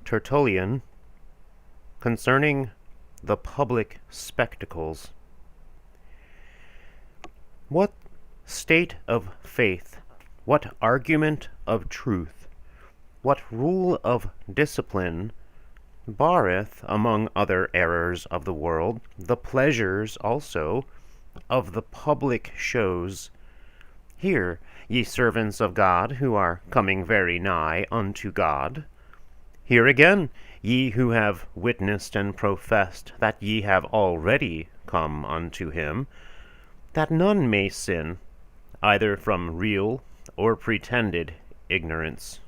Tertullian concerning the public spectacles. What state of faith, what argument of truth, what rule of discipline barreth, among other errors of the world, the pleasures also of the public shows? Hear, ye servants of God, who are coming very nigh unto God. Hear again, ye who have witnessed and professed that ye have already come unto him, that none may sin, either from real or pretended ignorance.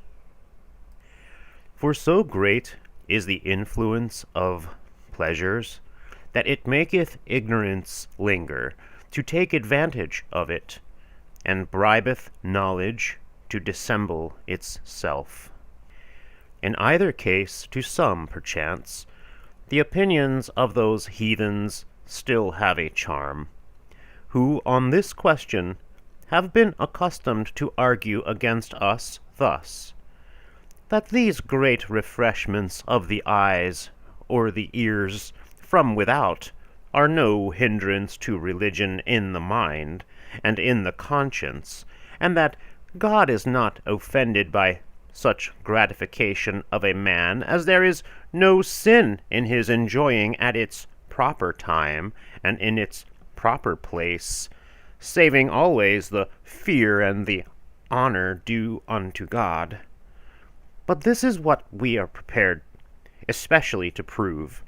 For so great is the influence of pleasures, that it maketh ignorance linger, to take advantage of it, and bribeth knowledge to dissemble its self. In either case, to some, perchance, the opinions of those heathens still have a charm, who on this question have been accustomed to argue against us thus, that these great refreshments of the eyes or the ears from without are no hindrance to religion in the mind and in the conscience, and that God is not offended by such gratification of a man, as there is no sin in his enjoying at its proper time and in its proper place, saving always the fear and the honor due unto God. But this is what we are prepared especially to prove,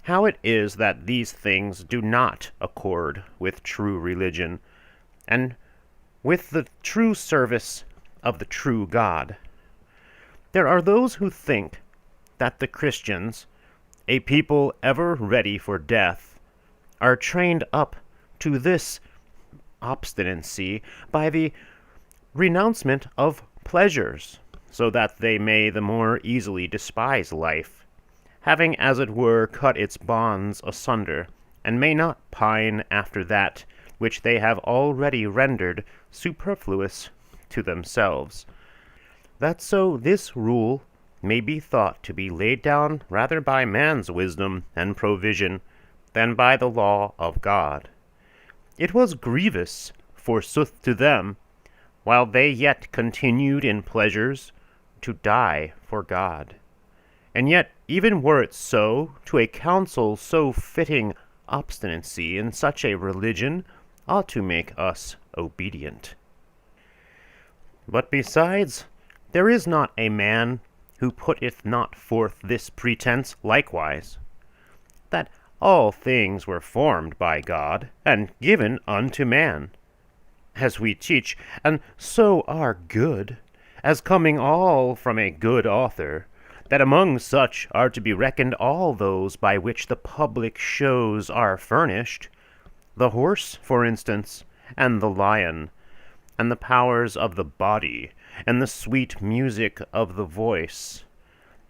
how it is that these things do not accord with true religion, and with the true service of the true God. There are those who think that the Christians, a people ever ready for death, are trained up to this obstinacy by the renouncement of pleasures, so that they may the more easily despise life, having as it were cut its bonds asunder, and may not pine after that which they have already rendered superfluous to themselves. That so this rule may be thought to be laid down rather by man's wisdom and provision than by the law of God. It was grievous, forsooth, to them, while they yet continued in pleasures, to die for God. And yet, even were it so, to a counsel so fitting obstinacy in such a religion ought to make us obedient. But besides, there is not a man who putteth not forth this pretense likewise, that all things were formed by God, and given unto man, as we teach, and so are good, as coming all from a good author, that among such are to be reckoned all those by which the public shows are furnished, the horse, for instance, and the lion, and the powers of the body, and the sweet music of the voice,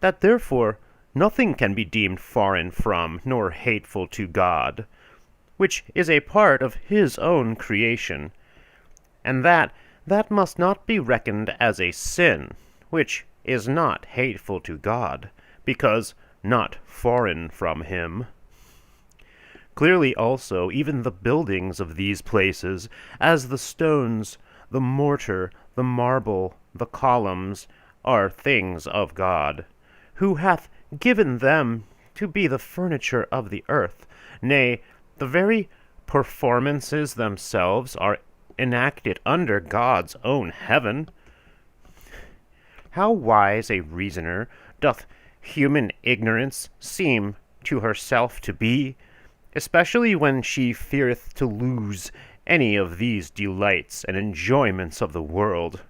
that therefore nothing can be deemed foreign from, nor hateful to God, which is a part of his own creation, and that must not be reckoned as a sin, which is not hateful to God, because not foreign from him. Clearly also even the buildings of these places, as the stones, the mortar, the marble, the columns, are things of God, who hath given them to be the furniture of the earth. Nay, the very performances themselves are enacted under God's own heaven. How wise a reasoner doth human ignorance seem to herself to be, especially when she feareth to lose any of these delights and enjoyments of the world.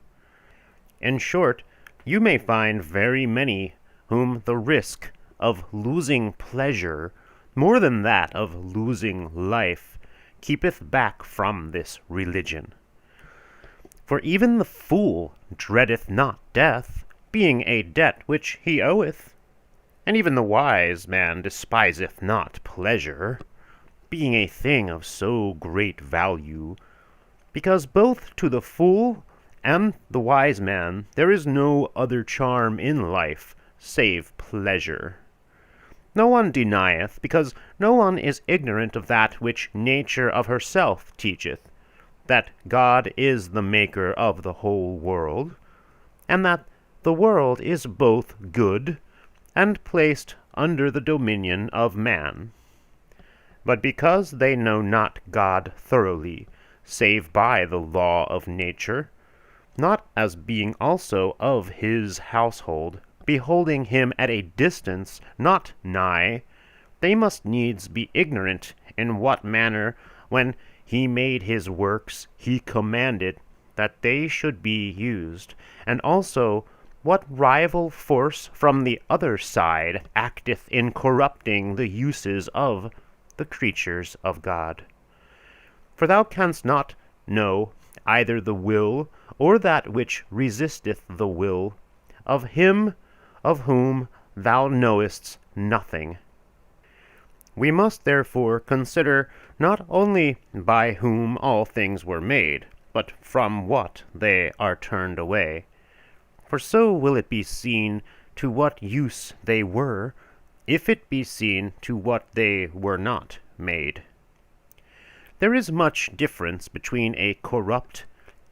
In short, you may find very many whom the risk of losing pleasure, more than that of losing life, keepeth back from this religion. For even the fool dreadeth not death, being a debt which he oweth, and even the wise man despiseth not pleasure, being a thing of so great value, because both to the fool and the wise man there is no other charm in life save pleasure. No one denieth, because no one is ignorant of that which nature of herself teacheth, that God is the maker of the whole world, and that the world is both good and placed under the dominion of man. But because they know not God thoroughly, save by the law of nature, not as being also of his household, beholding him at a distance, not nigh, they must needs be ignorant in what manner, when he made his works, he commanded that they should be used, and also what rival force from the other side acteth in corrupting the uses of the creatures of God. For thou canst not know either the will, or that which resisteth the will, of him of whom thou knowest nothing. We must therefore consider not only by whom all things were made, but from what they are turned away. For so will it be seen to what use they were, if it be seen to what they were not made. There is much difference between a corrupt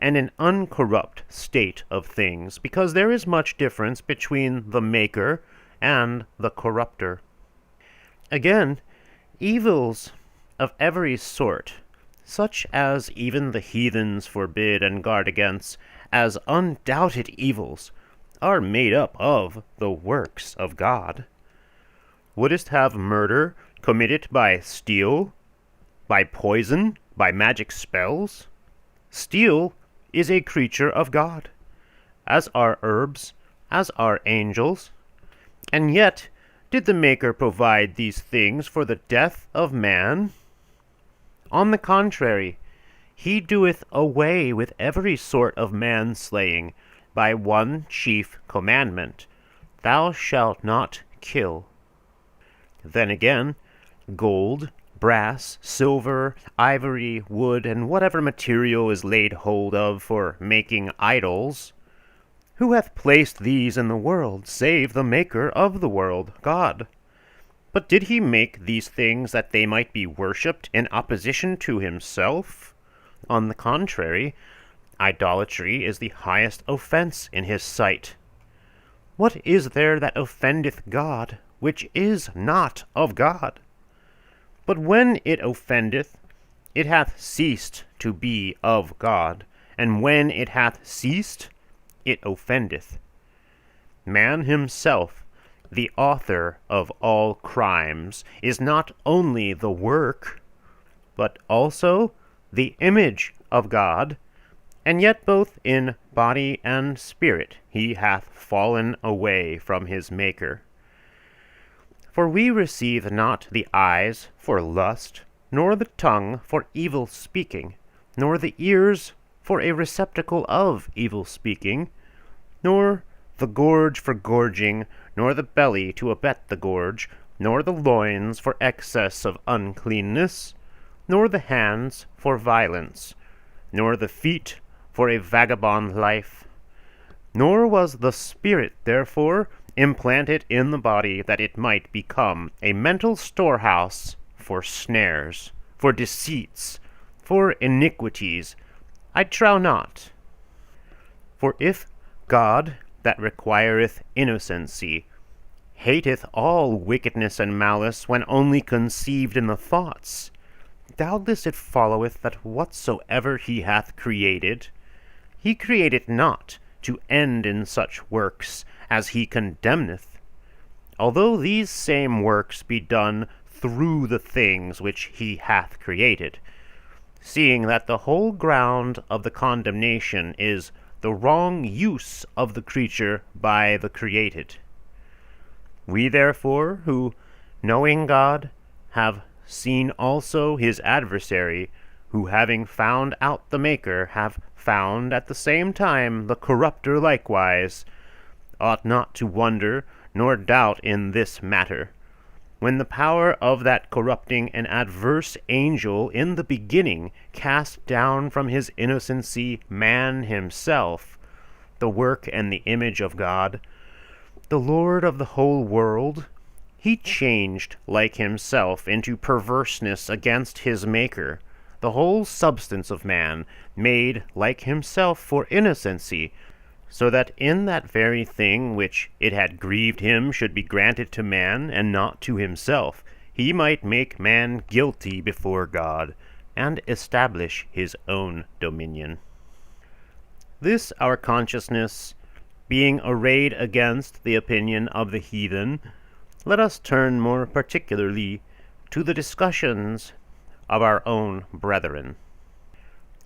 and an uncorrupt state of things, because there is much difference between the maker and the corrupter. Again, evils of every sort, such as even the heathens forbid and guard against, as undoubted evils, are made up of the works of God. Wouldst have murder committed by steel, by poison, by magic spells? Steel is a creature of God, as are herbs, as are angels. And yet did the Maker provide these things for the death of man? On the contrary, he doeth away with every sort of man-slaying by one chief commandment, Thou shalt not kill. Then again, gold, brass, silver, ivory, wood, and whatever material is laid hold of for making idols, who hath placed these in the world, save the Maker of the world, God? But did he make these things that they might be worshipped in opposition to himself? On the contrary, idolatry is the highest offense in his sight. What is there that offendeth God, which is not of God? But when it offendeth, it hath ceased to be of God, and when it hath ceased, it offendeth. Man himself, the author of all crimes, is not only the work, but also the image of God, and yet both in body and spirit he hath fallen away from his Maker. For we receive not the eyes for lust, nor the tongue for evil speaking, nor the ears for a receptacle of evil speaking, nor the gorge for gorging, nor the belly to abet the gorge, nor the loins for excess of uncleanness, nor the hands for violence, nor the feet for a vagabond life. Nor was the Spirit, therefore, implanted in the body that it might become a mental storehouse for snares, for deceits, for iniquities, I trow not. For if God, that requireth innocency, hateth all wickedness and malice when only conceived in the thoughts, doubtless it followeth that whatsoever he hath created, he created not to end in such works as he condemneth, although these same works be done through the things which he hath created, seeing that the whole ground of the condemnation is the wrong use of the creature by the created. We therefore, who, knowing God, have seen also his adversary, who having found out the Maker, have found at the same time the corrupter likewise, ought not to wonder nor doubt in this matter, when the power of that corrupting and adverse angel in the beginning cast down from his innocency man himself, the work and the image of God, the Lord of the whole world, he changed like himself into perverseness against his Maker, the whole substance of man, made like himself for innocency, so that in that very thing which it had grieved him should be granted to man, and not to himself, he might make man guilty before God, and establish his own dominion. This our consciousness being arrayed against the opinion of the heathen, let us turn more particularly to the discussions of our own brethren.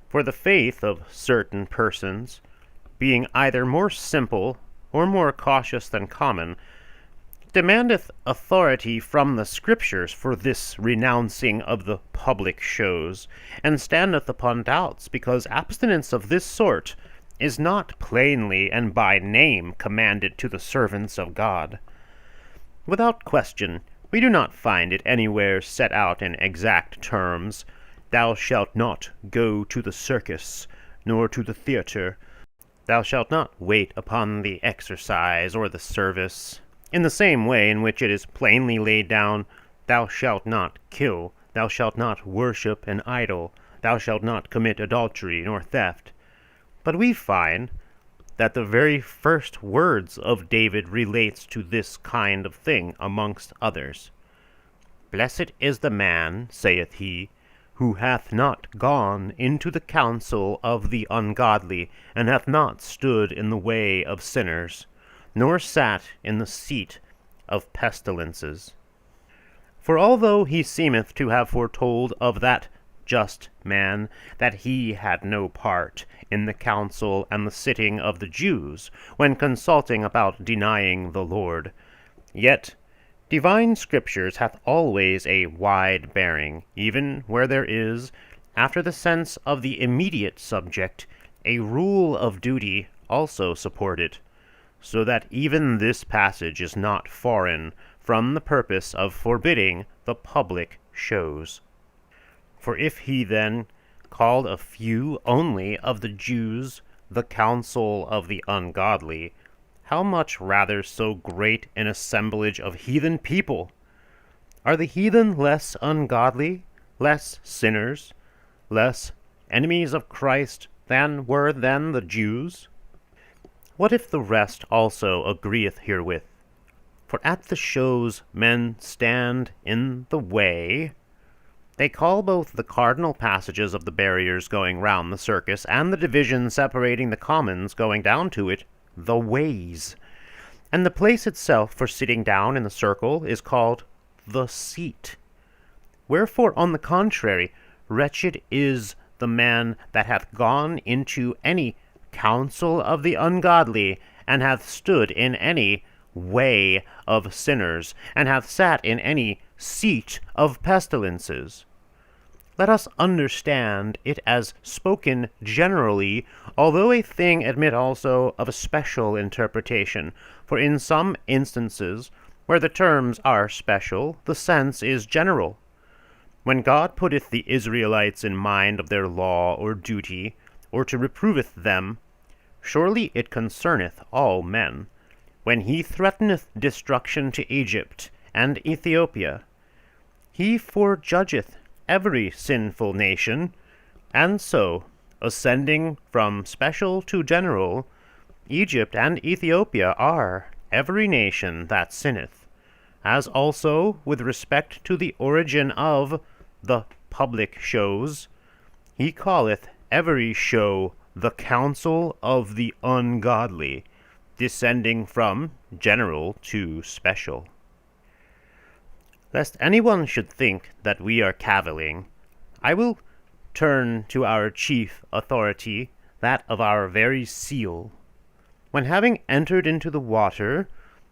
For the faith of certain persons, being either more simple or more cautious than common, demandeth authority from the Scriptures for this renouncing of the public shows, and standeth upon doubts, because abstinence of this sort is not plainly and by name commanded to the servants of God. Without question, we do not find it anywhere set out in exact terms, "Thou shalt not go to the circus, nor to the theatre. Thou shalt not wait upon the exercise or the service," in the same way in which it is plainly laid down, "Thou shalt not kill, thou shalt not worship an idol, thou shalt not commit adultery nor theft." But we find that the very first words of David relates to this kind of thing amongst others. "Blessed is the man," saith he, "who hath not gone into the counsel of the ungodly, and hath not stood in the way of sinners, nor sat in the seat of pestilences." For although he seemeth to have foretold of that just man that he had no part in the council and the sitting of the Jews, when consulting about denying the Lord, yet divine Scriptures hath always a wide bearing, even where there is, after the sense of the immediate subject, a rule of duty also supported, so that even this passage is not foreign from the purpose of forbidding the public shows. For if he then called a few only of the Jews the council of the ungodly, how much rather so great an assemblage of heathen people? Are the heathen less ungodly, less sinners, less enemies of Christ than were then the Jews? What if the rest also agreeth herewith? For at the shows men stand in the way. They call both the cardinal passages of the barriers going round the circus and the division separating the commons going down to it the ways, and the place itself for sitting down in the circle is called the seat. Wherefore, on the contrary, wretched is the man that hath gone into any council of the ungodly, and hath stood in any way of sinners, and hath sat in any seat of pestilences. Let us understand it as spoken generally, although a thing admit also of a special interpretation, for in some instances, where the terms are special, the sense is general. When God putteth the Israelites in mind of their law or duty, or to reproveth them, surely it concerneth all men. When he threateneth destruction to Egypt and Ethiopia, he forejudgeth every sinful nation, and so, ascending from special to general, Egypt and Ethiopia are every nation that sinneth, as also with respect to the origin of the public shows, he calleth every show the council of the ungodly, descending from general to special. Lest anyone should think that we are cavilling, I will turn to our chief authority, that of our very seal. When having entered into the water,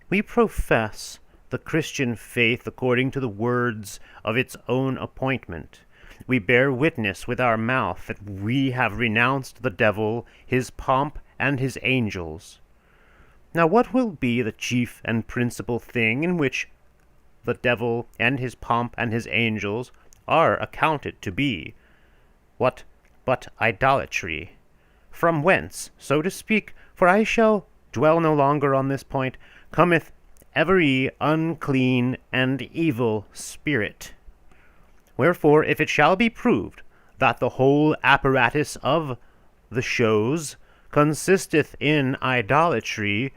we profess the Christian faith according to the words of its own appointment. We bear witness with our mouth that we have renounced the devil, his pomp, and his angels. Now what will be the chief and principal thing in which the devil and his pomp and his angels are accounted to be? What but idolatry? From whence, so to speak, for I shall dwell no longer on this point, cometh every unclean and evil spirit. Wherefore, if it shall be proved that the whole apparatus of the shows consisteth in idolatry,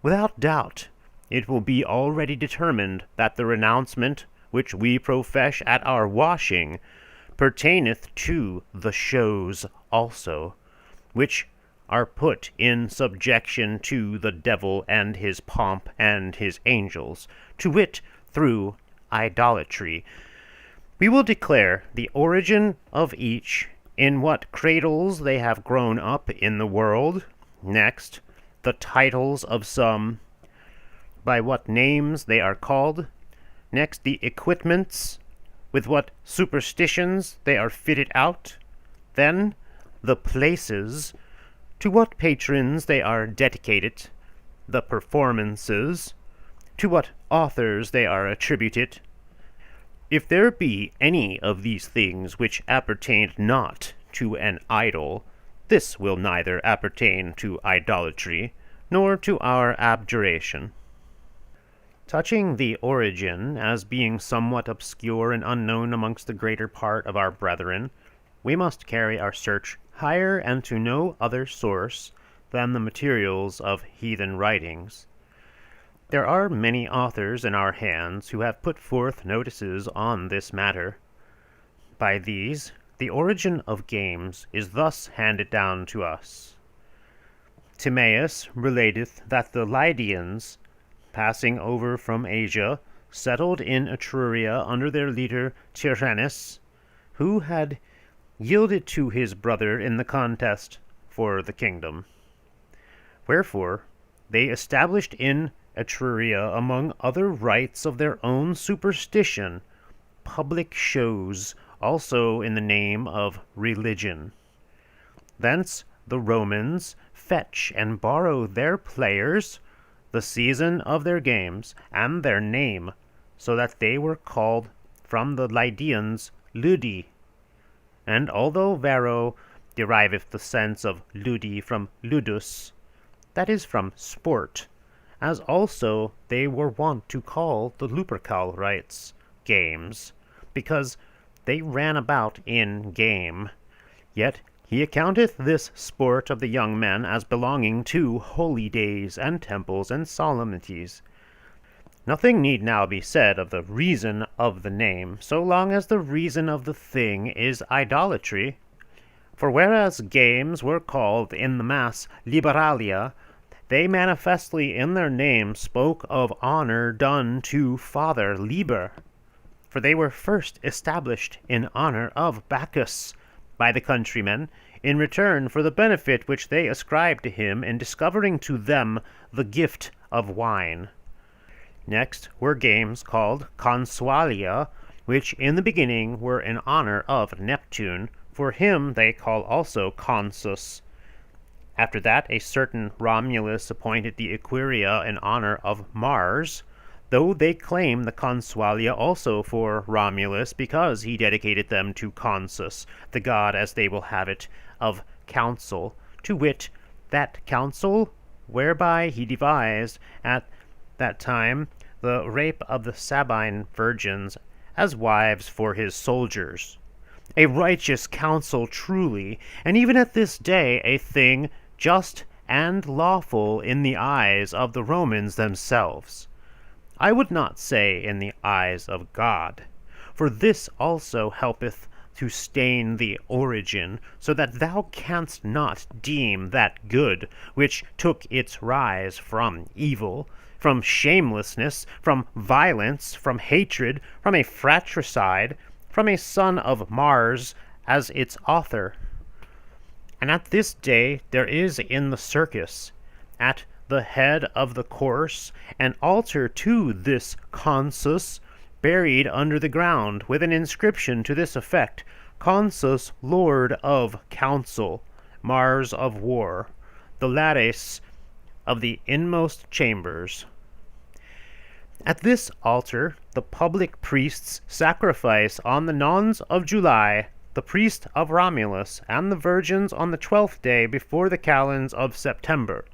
without doubt it will be already determined that the renouncement which we profess at our washing pertaineth to the shows also, which are put in subjection to the devil and his pomp and his angels, to wit, through idolatry. We will declare the origin of each, in what cradles they have grown up in the world. Next, the titles of some, by what names they are called. Next, the equipments, with what superstitions they are fitted out. Then, the places, to what patrons they are dedicated. The performances, to what authors they are attributed. If there be any of these things which appertain not to an idol, this will neither appertain to idolatry, nor to our abjuration. Touching the origin, as being somewhat obscure and unknown amongst the greater part of our brethren, we must carry our search higher and to no other source than the materials of heathen writings. There are many authors in our hands who have put forth notices on this matter. By these, the origin of games is thus handed down to us. Timaeus relateth that the Lydians, passing over from Asia, settled in Etruria under their leader Tyrannus, who had yielded to his brother in the contest for the kingdom. Wherefore, they established in Etruria, among other rites of their own superstition, public shows, also in the name of religion. Thence the Romans fetch and borrow their players, the season of their games, and their name, so that they were called from the Lydians ludi. And although Varro deriveth the sense of ludi from ludus, that is from sport, as also they were wont to call the Lupercal rites games, because they ran about in game. Yet he accounteth this sport of the young men as belonging to holy days and temples and solemnities. Nothing need now be said of the reason of the name, so long as the reason of the thing is idolatry. For whereas games were called in the mass liberalia, they manifestly in their name spoke of honor done to Father Liber, for they were first established in honor of Bacchus by the countrymen, in return for the benefit which they ascribed to him in discovering to them the gift of wine. Next were games called consualia, which in the beginning were in honor of Neptune, for him they call also consus. After that, a certain Romulus appointed the Equirria in honor of Mars, though they claim the consualia also for Romulus, because he dedicated them to Consus, the god, as they will have it, of counsel, to wit, that counsel whereby he devised at that time the rape of the Sabine virgins as wives for his soldiers. A righteous counsel truly, and even at this day a thing just and lawful in the eyes of the Romans themselves. I would not say in the eyes of God, for this also helpeth to stain the origin, so that thou canst not deem that good which took its rise from evil, from shamelessness, from violence, from hatred, from a fratricide, from a son of Mars as its author. And at this day there is in the circus, at the head of the course, an altar to this Consus, buried under the ground, with an inscription to this effect: Consus, Lord of Counsel, Mars of War, the Lares of the inmost chambers. At this altar the public priests sacrifice on the nones of July, the priest of Romulus, and the virgins on the 12th day before the calends of September.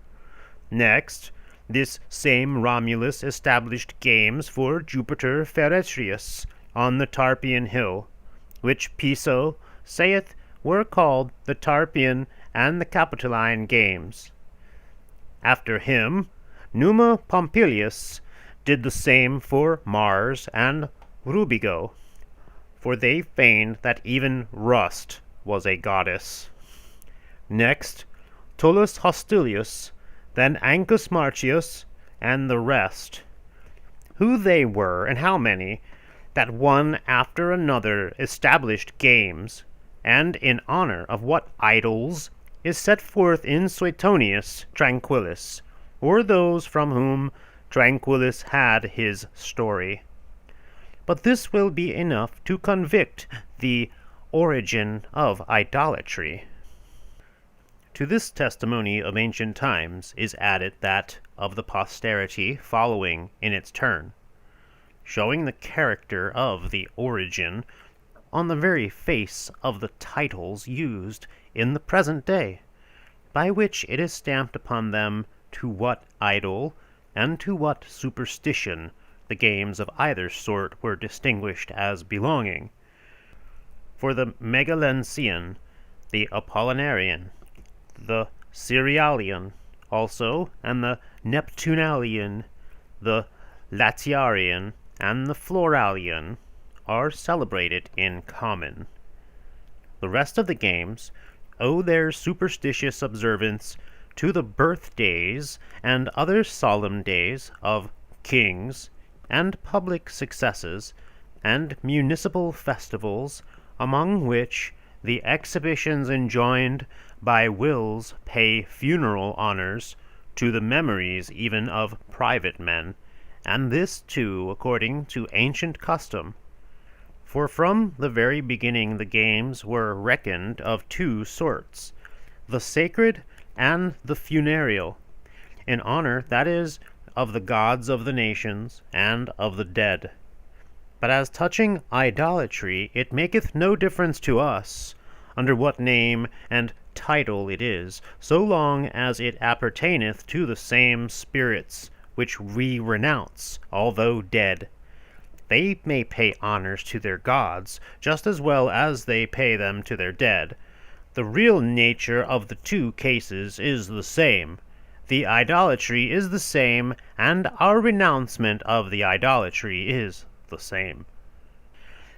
Next, this same Romulus established games for Jupiter Feretrius on the Tarpeian hill, which Piso saith were called the Tarpeian and the Capitoline games. After him, Numa Pompilius did the same for Mars and Rubigo, for they feigned that even rust was a goddess. Next, Tullus Hostilius, then Ancus Marcius, and the rest. Who they were, and how many, that one after another established games, and in honor of what idols, is set forth in Suetonius Tranquillus, or those from whom Tranquillus had his story. But this will be enough to convict the origin of idolatry. To this testimony of ancient times is added that of the posterity following in its turn, showing the character of the origin on the very face of the titles used in the present day, by which it is stamped upon them to what idol and to what superstition the games of either sort were distinguished as belonging. For the Megalensian, the Apollinarian, the Cerealian also, and the Neptunalian, the Latiarian, and the Floralian are celebrated in common. The rest of the games owe their superstitious observance to the birthdays and other solemn days of kings, and public successes, and municipal festivals, among which the exhibitions enjoined by wills pay funeral honors to the memories even of private men, and this too according to ancient custom. For from the very beginning the games were reckoned of two sorts, the sacred and the funereal, in honor, that is, of the gods of the nations and of the dead. But as touching idolatry, it maketh no difference to us under what name and title it is, so long as it appertaineth to the same spirits which we renounce, although dead. They may pay honors to their gods, just as well as they pay them to their dead. The real nature of the two cases is the same. The idolatry is the same, and our renouncement of the idolatry is the same.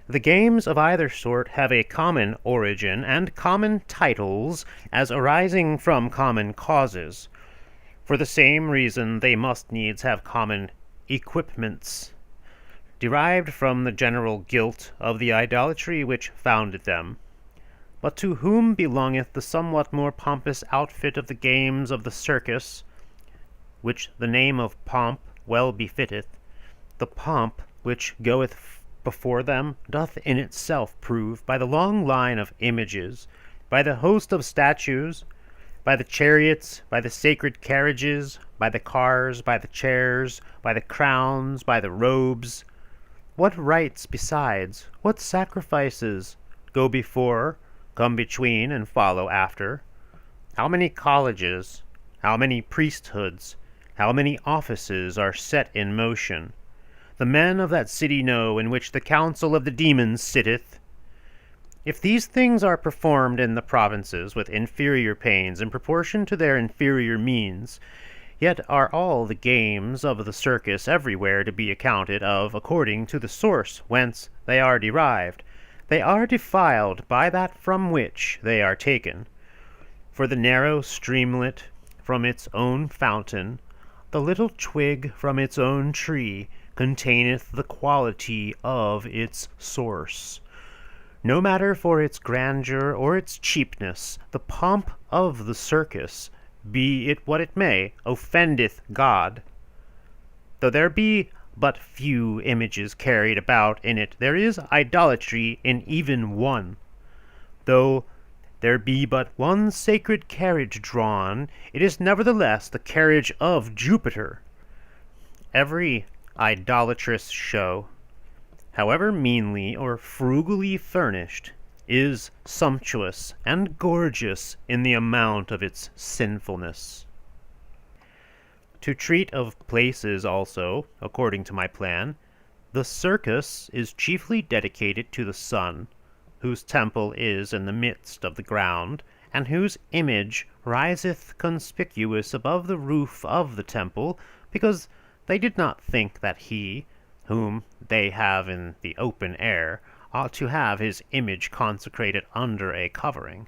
The games of either sort have a common origin and common titles as arising from common causes. For the same reason they must needs have common equipments, derived from the general guilt of the idolatry which founded them. But to whom belongeth the somewhat more pompous outfit of the games of the circus, which the name of pomp well befitteth? The pomp which goeth before them doth in itself prove, by the long line of images, by the host of statues, by the chariots, by the sacred carriages, by the cars, by the chairs, by the crowns, by the robes, what rites besides, what sacrifices go before, come between, and follow after? How many colleges, how many priesthoods, how many offices are set in motion? The men of that city know, in which the council of the demons sitteth. If these things are performed in the provinces with inferior pains in proportion to their inferior means, yet are all the games of the circus everywhere to be accounted of according to the source whence they are derived. They are defiled by that from which they are taken. For the narrow streamlet from its own fountain, the little twig from its own tree, containeth the quality of its source. No matter for its grandeur or its cheapness, the pomp of the circus, be it what it may, offendeth God. Though there be but few images carried about in it, there is idolatry in even one. Though there be but one sacred carriage drawn, it is nevertheless the carriage of Jupiter. Every idolatrous show, however meanly or frugally furnished, is sumptuous and gorgeous in the amount of its sinfulness. To treat of places also, according to my plan, the circus is chiefly dedicated to the sun, whose temple is in the midst of the ground, and whose image riseth conspicuous above the roof of the temple, because they did not think that he, whom they have in the open air, ought to have his image consecrated under a covering.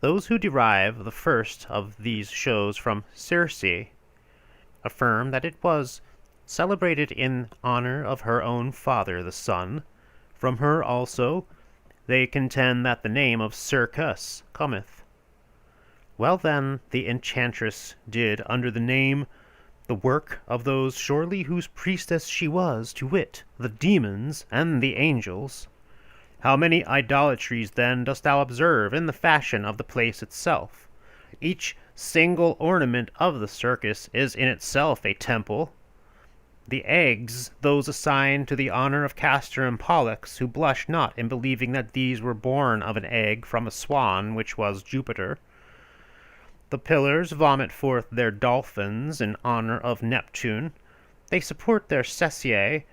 Those who derive the first of these shows from Circe affirm that it was celebrated in honor of her own father the sun. From her also they contend that the name of circus cometh. Well then, the enchantress did under the name the work of those surely whose priestess she was, to wit, the demons and the angels. How many idolatries then dost thou observe in the fashion of the place itself? Each single ornament of the circus is in itself a temple. The eggs, those assigned to the honor of Castor and Pollux, who blush not in believing that these were born of an egg from a swan, which was Jupiter. The pillars vomit forth their dolphins in honor of Neptune. They support their Cessiae,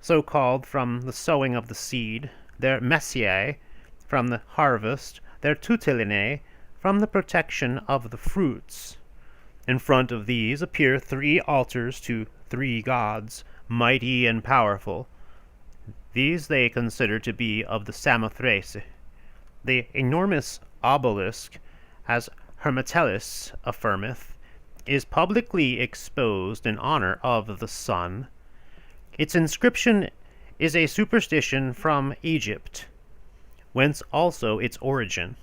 so called from the sowing of the seed, their Messiae from the harvest, their Tertullianae from the protection of the fruits. In front of these appear 3 altars to 3 gods, mighty and powerful. These they consider to be of the Samothrace. The enormous obelisk, as Hermetellus affirmeth, is publicly exposed in honor of the sun. Its inscription is a superstition from Egypt, whence also its origin.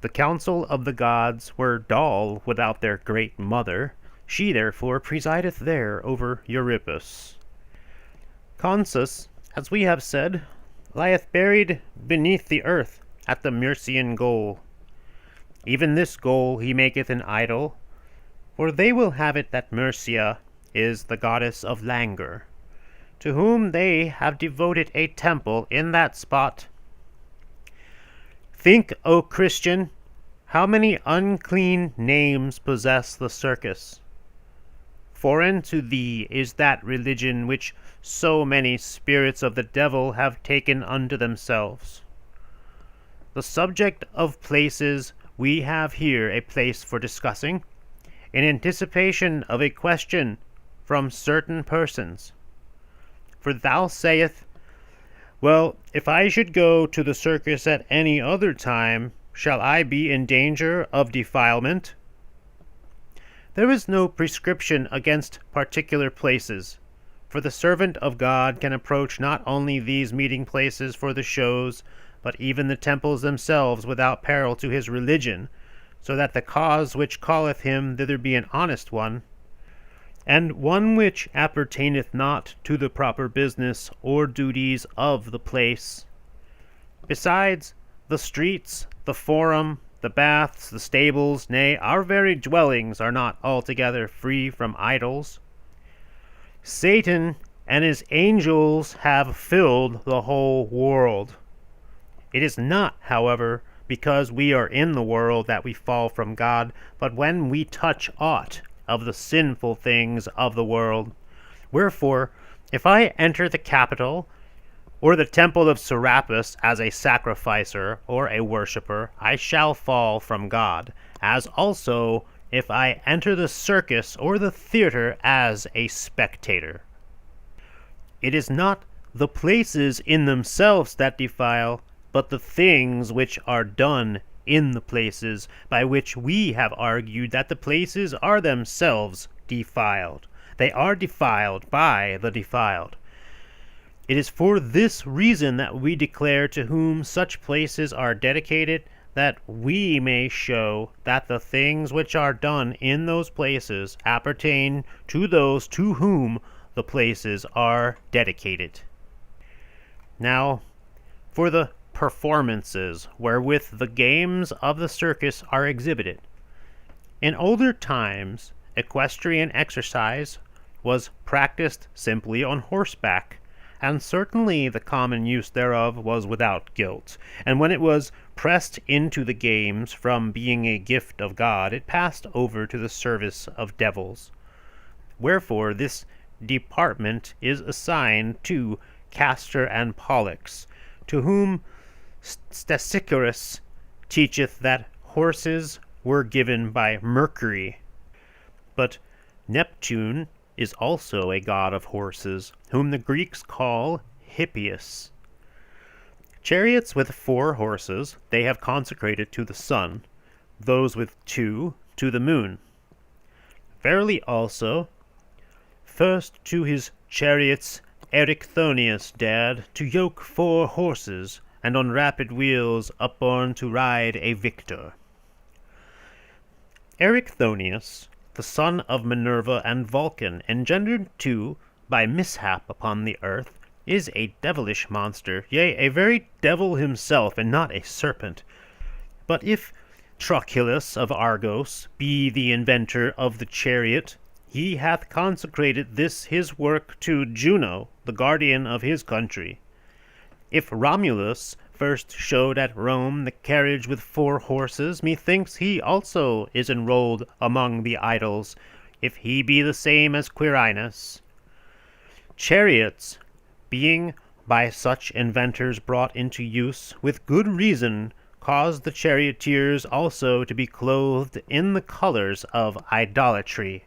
The council of the gods were dull without their great mother. She therefore presideth there over Euripus. Consus, as we have said, lieth buried beneath the earth at the Myrcian goal. Even this goal he maketh an idol, for they will have it that Myrcia is the goddess of languor, to whom they have devoted a temple in that spot. Think, O Christian, how many unclean names possess the circus. Foreign to thee is that religion which so many spirits of the devil have taken unto themselves. The subject of places we have here a place for discussing, in anticipation of a question from certain persons. For thou sayest, well, if I should go to the circus at any other time, shall I be in danger of defilement? There is no prescription against particular places, for the servant of God can approach not only these meeting places for the shows, but even the temples themselves without peril to his religion, so that the cause which calleth him thither be an honest one, and one which appertaineth not to the proper business or duties of the place. Besides, the streets, the forum, the baths, the stables, nay, our very dwellings are not altogether free from idols. Satan and his angels have filled the whole world. It is not, however, because we are in the world that we fall from God, but when we touch aught of the sinful things of the world. Wherefore, if I enter the Capitol, or the temple of Serapis as a sacrificer or a worshipper, I shall fall from God, as also if I enter the circus or the theater as a spectator. It is not the places in themselves that defile, but the things which are done in the places, by which we have argued that the places are themselves defiled. They are defiled by the defiled. It is for this reason that we declare to whom such places are dedicated, that we may show that the things which are done in those places appertain to those to whom the places are dedicated. Now, for the performances wherewith the games of the circus are exhibited. In older times, equestrian exercise was practiced simply on horseback, and certainly the common use thereof was without guilt, and when it was pressed into the games from being a gift of God, it passed over to the service of devils. Wherefore this department is assigned to Castor and Pollux, to whom Stesichorus teacheth that horses were given by Mercury. But Neptune is also a god of horses, whom the Greeks call Hippias. Chariots with 4 horses they have consecrated to the sun, those with 2 to the moon. Verily also, first to his chariots Erichthonius dared to yoke 4 horses, and on rapid wheels upborne to ride a victor. Erichthonius, the son of Minerva and Vulcan, engendered too by mishap upon the earth, is a devilish monster, yea, a very devil himself, and not a serpent. But if Trochilus of Argos be the inventor of the chariot, he hath consecrated this his work to Juno, the guardian of his country. If Romulus first showed at Rome the carriage with 4 horses, methinks he also is enrolled among the idols, if he be the same as Quirinus. Chariots, being by such inventors brought into use, with good reason cause the charioteers also to be clothed in the colors of idolatry.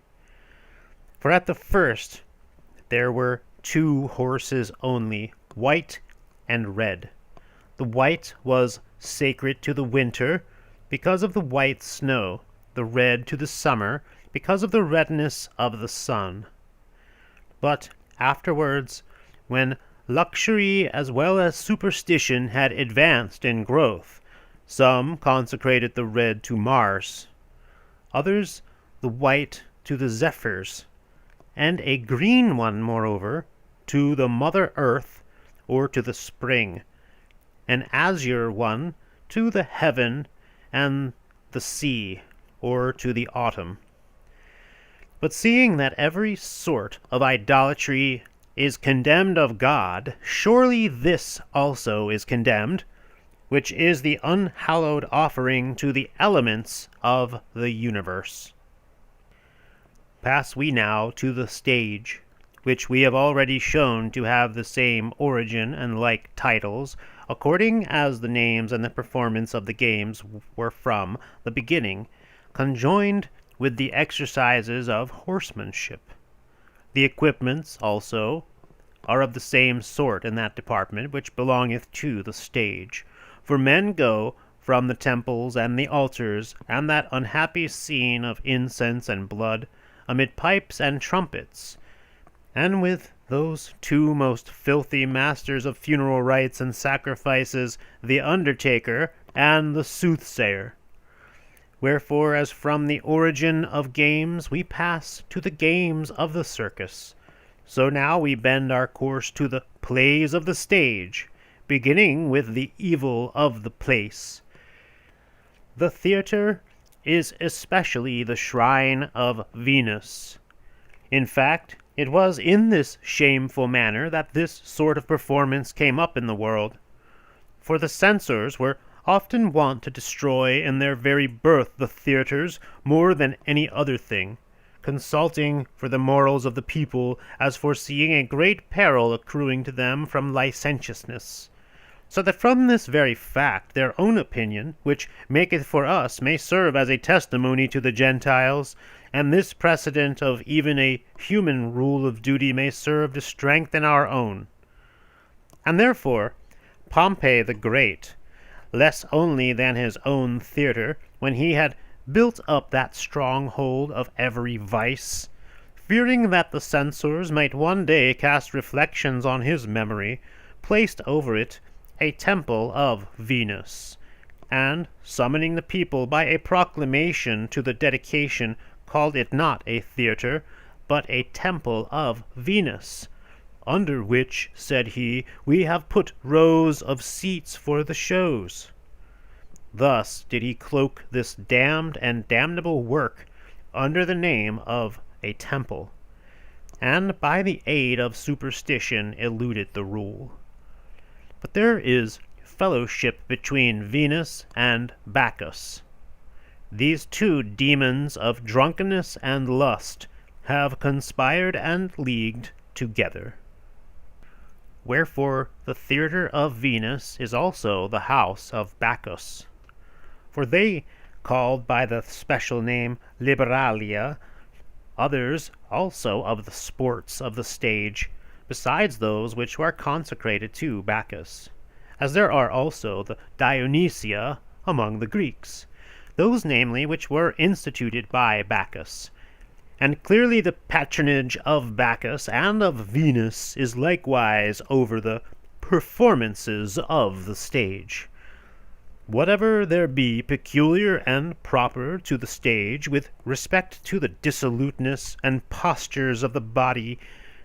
For at the first there were 2 horses only, white and red. The white was sacred to the winter, because of the white snow, the red to the summer, because of the redness of the sun. But afterwards, when luxury as well as superstition had advanced in growth, some consecrated the red to Mars, others the white to the Zephyrs, and a green one, moreover, to the Mother Earth, or to the spring, an azure one to the heaven and the sea, or to the autumn. But seeing that every sort of idolatry is condemned of God, surely this also is condemned, which is the unhallowed offering to the elements of the universe. Pass we now to the stage, which we have already shown to have the same origin and like titles, according as the names and the performance of the games were from the beginning conjoined with the exercises of horsemanship. The equipments also are of the same sort in that department which belongeth to the stage. For men go from the temples and the altars, and that unhappy scene of incense and blood, amid pipes and trumpets, and with those 2 most filthy masters of funeral rites and sacrifices, the undertaker and the soothsayer. Wherefore, as from the origin of games we pass to the games of the circus, so now we bend our course to the plays of the stage, beginning with the evil of the place. The theatre is especially the shrine of Venus. In fact, it was in this shameful manner that this sort of performance came up in the world. For the censors were often wont to destroy in their very birth the theatres more than any other thing, consulting for the morals of the people, as foreseeing a great peril accruing to them from licentiousness. So that from this very fact their own opinion, which maketh for us, may serve as a testimony to the Gentiles, and this precedent of even a human rule of duty may serve to strengthen our own. And therefore Pompey the Great, less only than his own theatre, when he had built up that stronghold of every vice, fearing that the censors might one day cast reflections on his memory, placed over it a temple of Venus, and, summoning the people by a proclamation to the dedication, called it not a theatre, but a temple of Venus, under which, said he, we have put rows of seats for the shows. Thus did he cloak this damned and damnable work under the name of a temple, and by the aid of superstition eluded the rule. But there is fellowship between Venus and Bacchus. These 2 demons of drunkenness and lust have conspired and leagued together. Wherefore the theatre of Venus is also the house of Bacchus. For they called by the special name Liberalia others also of the sports of the stage, besides those which are consecrated to Bacchus, as there are also the Dionysia among the Greeks, those namely which were instituted by Bacchus. And clearly the patronage of Bacchus and of Venus is likewise over the performances of the stage. Whatever there be peculiar and proper to the stage with respect to the dissoluteness and postures of the body,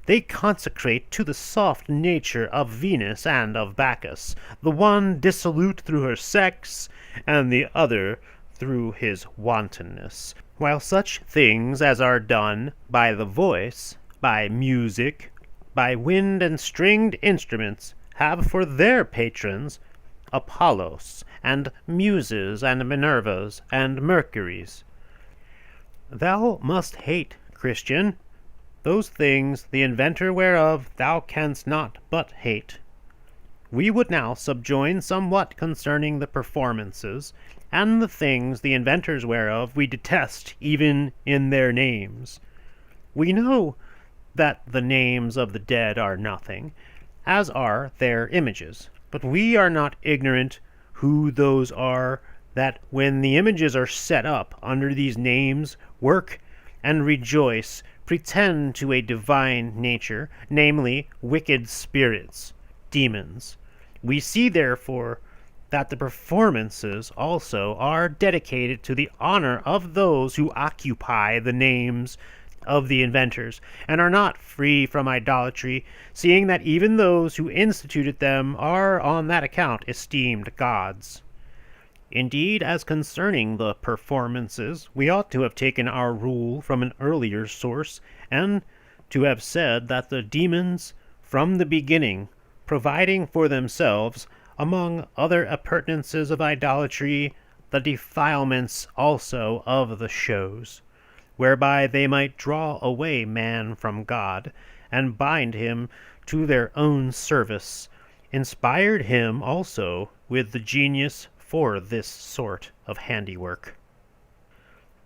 they consecrate to the soft nature of Venus and of Bacchus, the one dissolute through her sex, and the other through his wantonness. While such things as are done by the voice, by music, by wind and stringed instruments, have for their patrons Apollos, and Muses, and Minervas, and Mercuries. Thou must hate, Christian, those things the inventor whereof thou canst not but hate. We would now subjoin somewhat concerning the performances, and the things the inventors whereof we detest even in their names. We know that the names of the dead are nothing, as are their images. But we are not ignorant who those are that, when the images are set up under these names, work and rejoice, pretend to a divine nature, namely wicked spirits, demons. We see, therefore, that the performances also are dedicated to the honor of those who occupy the names of the inventors, and are not free from idolatry, seeing that even those who instituted them are on that account esteemed gods. Indeed, as concerning the performances, we ought to have taken our rule from an earlier source, and to have said that the demons, from the beginning, providing for themselves, among other appurtenances of idolatry, the defilements also of the shows, whereby they might draw away man from God, and bind him to their own service, inspired him also with the genius for this sort of handiwork.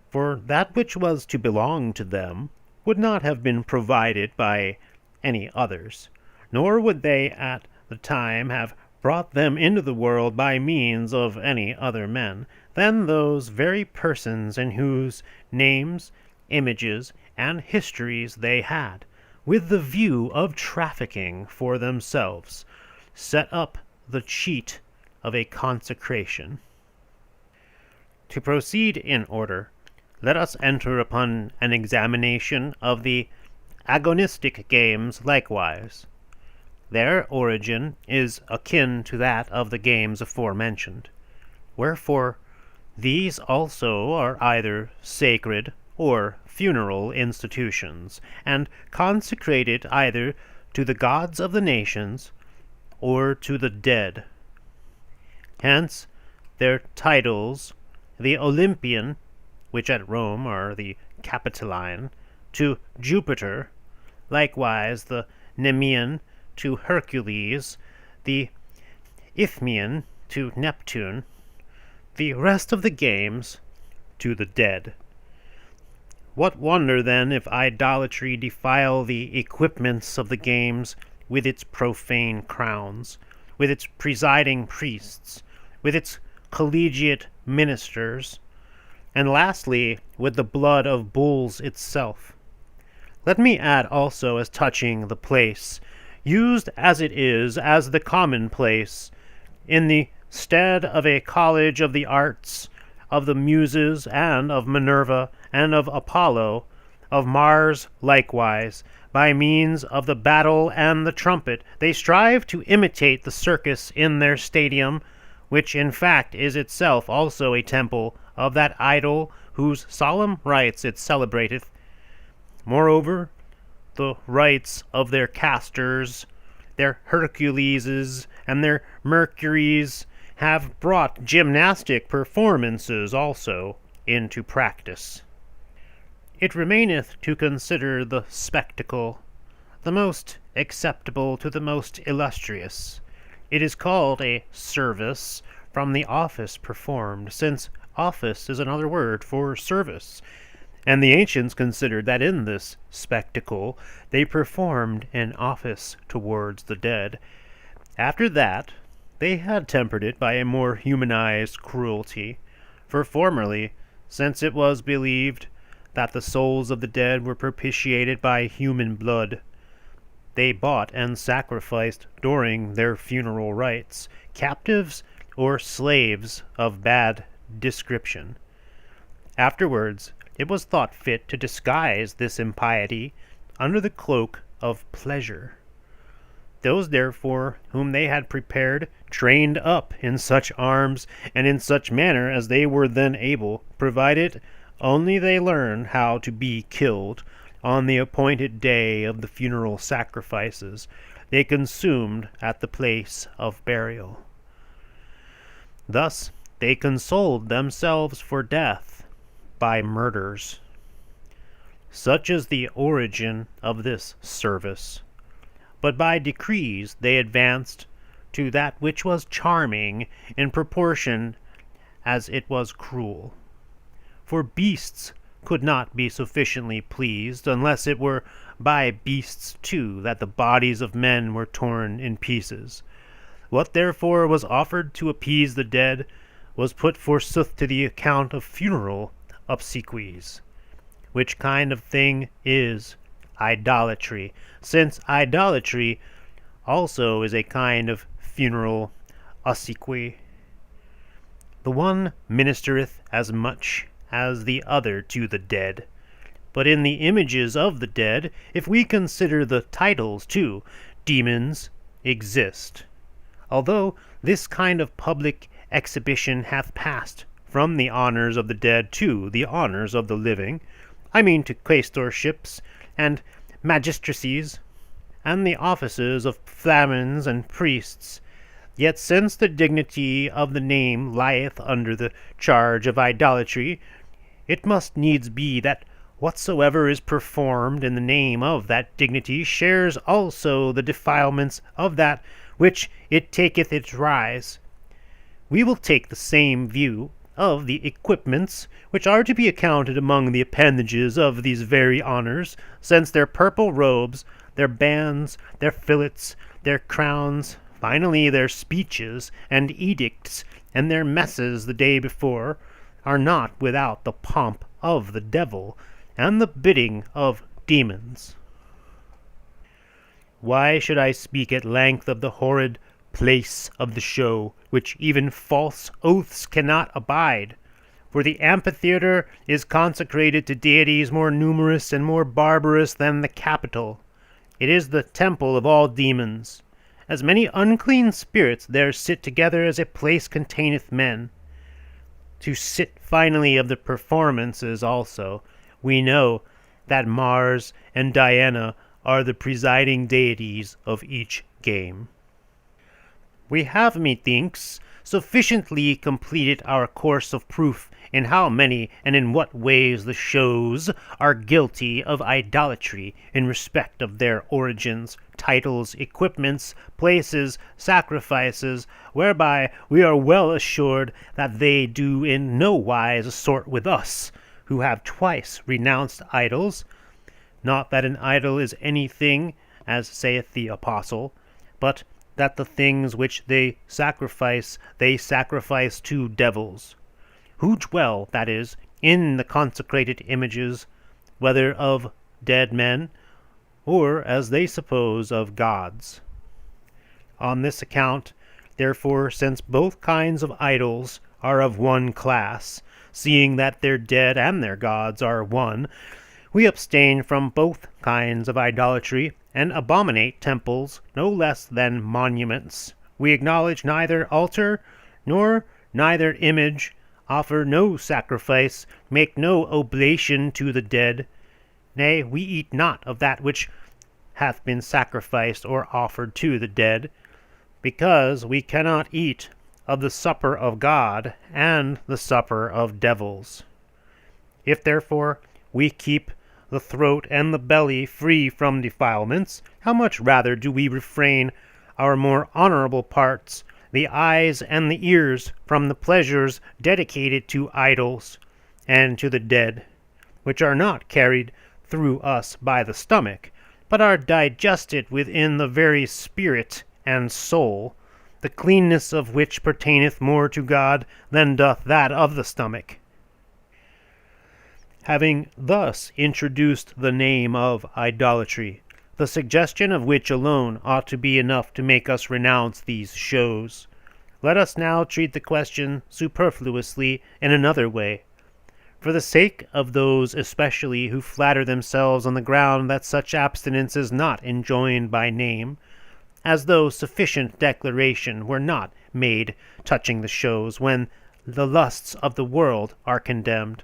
For that which was to belong to them would not have been provided by any others, nor would they at the time have brought them into the world by means of any other men than those very persons in whose names, images, and histories they had, with the view of trafficking for themselves, set up the cheat of a consecration. To proceed in order, let us enter upon an examination of the agonistic games likewise. Their origin is akin to that of the games aforementioned, wherefore these also are either sacred or funeral institutions, and consecrated either to the gods of the nations or to the dead. Hence their titles, the Olympian, which at Rome are the Capitoline, to Jupiter, likewise the Nemean to Hercules, the Isthmian to Neptune, the rest of the games to the dead. What wonder, then, if idolatry defile the equipments of the games with its profane crowns, with its presiding priests, with its collegiate ministers, and lastly, with the blood of bulls itself. Let me add also, as touching the place, used as it is as the commonplace, in the stead of a college of the arts, of the Muses, and of Minerva, and of Apollo, of Mars likewise, by means of the battle and the trumpet, they strive to imitate the circus in their stadium, which in fact is itself also a temple of that idol whose solemn rites it celebrateth. Moreover, the rites of their castors, their Herculeses, and their Mercuries have brought gymnastic performances also into practice. It remaineth to consider the spectacle, the most acceptable to the most illustrious. It is called a service from the office performed, since office is another word for service, and the ancients considered that in this spectacle they performed an office towards the dead. After that, they had tempered it by a more humanized cruelty, for formerly, since it was believed that the souls of the dead were propitiated by human blood, they bought and sacrificed during their funeral rites captives or slaves of bad description. Afterwards, it was thought fit to disguise this impiety under the cloak of pleasure. Those, therefore, whom they had prepared, trained up in such arms and in such manner as they were then able, provided only they learn how to be killed, on the appointed day of the funeral sacrifices, they consumed at the place of burial. Thus they consoled themselves for death by murders. Such is the origin of this service. But by degrees they advanced to that which was charming in proportion as it was cruel. For beasts could not be sufficiently pleased unless it were by beasts too that the bodies of men were torn in pieces. What therefore was offered to appease the dead was put forsooth to the account of funeral obsequies, which kind of thing is idolatry, since idolatry also is a kind of funeral obsequy. The one ministereth as much as the other to the dead. But in the images of the dead, if we consider the titles too, demons exist. Although this kind of public exhibition hath passed from the honors of the dead to the honors of the living, I mean to quaestorships and magistracies, and the offices of flamens and priests, yet since the dignity of the name lieth under the charge of idolatry, it must needs be that whatsoever is performed in the name of that dignity shares also the defilements of that which it taketh its rise. We will take the same view of the equipments which are to be accounted among the appendages of these very honors, since their purple robes, their bands, their fillets, their crowns, finally their speeches and edicts, and their messes the day before, are not without the pomp of the devil and the bidding of demons. Why should I speak at length of the horrid place of the show, which even false oaths cannot abide? For the amphitheatre is consecrated to deities more numerous and more barbarous than the Capitol. It is the temple of all demons. As many unclean spirits there sit together as a place containeth men. To sit finally of the performances also, we know that Mars and Diana are the presiding deities of each game. We have, methinks, sufficiently completed our course of proof in how many and in what ways the shows are guilty of idolatry in respect of their origins, titles, equipments, places, sacrifices, whereby we are well assured that they do in no wise assort with us, who have twice renounced idols. Not that an idol is anything, as saith the apostle, but that the things which they sacrifice to devils, who dwell, that is, in the consecrated images, whether of dead men, or, as they suppose, of gods. On this account, therefore, since both kinds of idols are of one class, seeing that their dead and their gods are one, we abstain from both kinds of idolatry, and abominate temples no less than monuments. We acknowledge neither altar, nor neither image, offer no sacrifice, make no oblation to the dead. Nay, we eat not of that which hath been sacrificed or offered to the dead, because we cannot eat of the supper of God and the supper of devils. If therefore we keep the throat and the belly free from defilements, how much rather do we refrain our more honorable parts, the eyes and the ears, from the pleasures dedicated to idols and to the dead, which are not carried through us by the stomach, but are digested within the very spirit and soul, the cleanness of which pertaineth more to God than doth that of the stomach. Having thus introduced the name of idolatry, the suggestion of which alone ought to be enough to make us renounce these shows, let us now treat the question superfluously in another way, for the sake of those especially who flatter themselves on the ground that such abstinence is not enjoined by name, as though sufficient declaration were not made touching the shows, when the lusts of the world are condemned.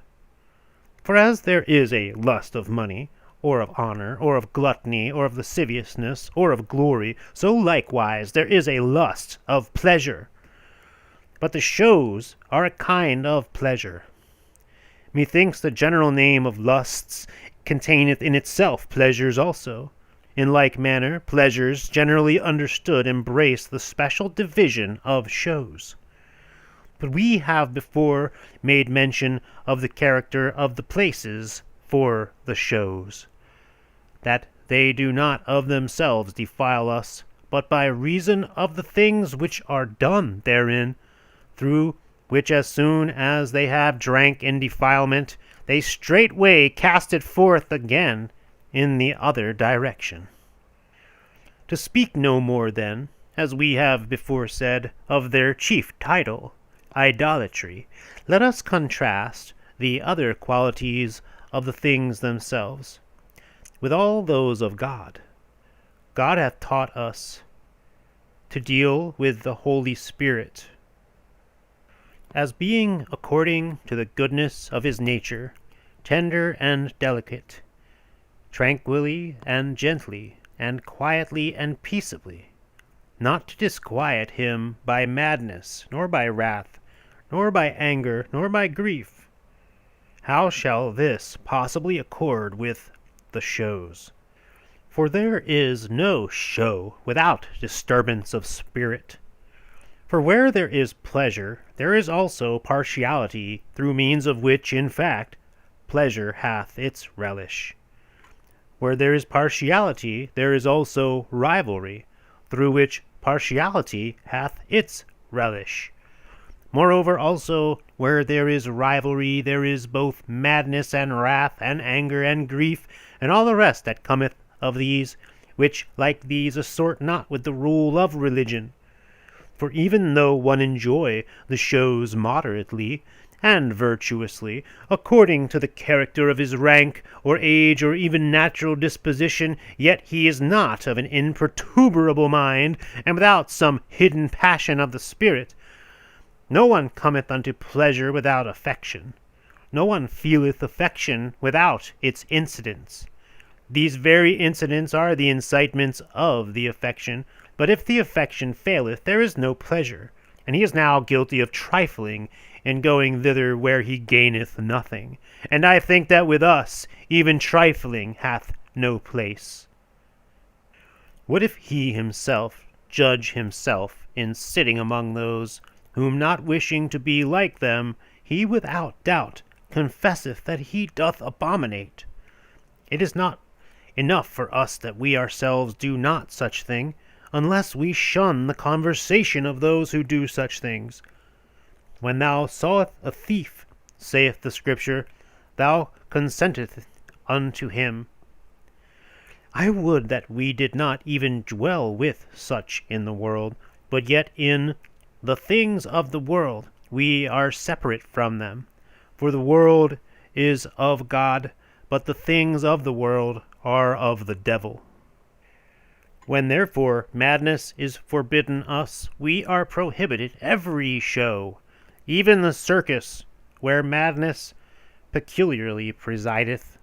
For as there is a lust of money, or of honor, or of gluttony, or of lasciviousness, or of glory, so likewise there is a lust of pleasure. But the shows are a kind of pleasure. Methinks the general name of lusts containeth in itself pleasures also. In like manner, pleasures, generally understood, embrace the special division of shows. But we have before made mention of the character of the places for the shows, that they do not of themselves defile us, but by reason of the things which are done therein, through which as soon as they have drank in defilement, they straightway cast it forth again in the other direction. To speak no more, then, as we have before said, of their chief title, idolatry, let us contrast the other qualities of the things themselves with all those of God. God hath taught us to deal with the Holy Spirit, as being, according to the goodness of his nature, tender and delicate, tranquilly and gently, and quietly and peaceably, not to disquiet him by madness, nor by wrath, nor by anger, nor by grief. How shall this possibly accord with the shows? For there is no show without disturbance of spirit. For where there is pleasure, there is also partiality, through means of which, in fact, pleasure hath its relish. Where there is partiality, there is also rivalry, through which partiality hath its relish. Moreover also, where there is rivalry, there is both madness and wrath and anger and grief, and all the rest that cometh of these, which like these assort not with the rule of religion. For even though one enjoy the shows moderately and virtuously, according to the character of his rank, or age, or even natural disposition, yet he is not of an imperturbable mind, and without some hidden passion of the spirit. No one cometh unto pleasure without affection. No one feeleth affection without its incidents. These very incidents are the incitements of the affection, but if the affection faileth, there is no pleasure, and he is now guilty of trifling in going thither where he gaineth nothing. And I think that with us even trifling hath no place. What if he himself judge himself in sitting among those whom, not wishing to be like them, he without doubt confesseth that he doth abominate? It is not enough for us that we ourselves do not such thing, unless we shun the conversation of those who do such things. When thou sawest a thief, saith the Scripture, thou consenteth unto him. I would that we did not even dwell with such in the world, but yet in the things of the world we are separate from them. For the world is of God, but the things of the world are of the devil. When therefore madness is forbidden us, we are prohibited every show, even the circus, where madness peculiarly presideth.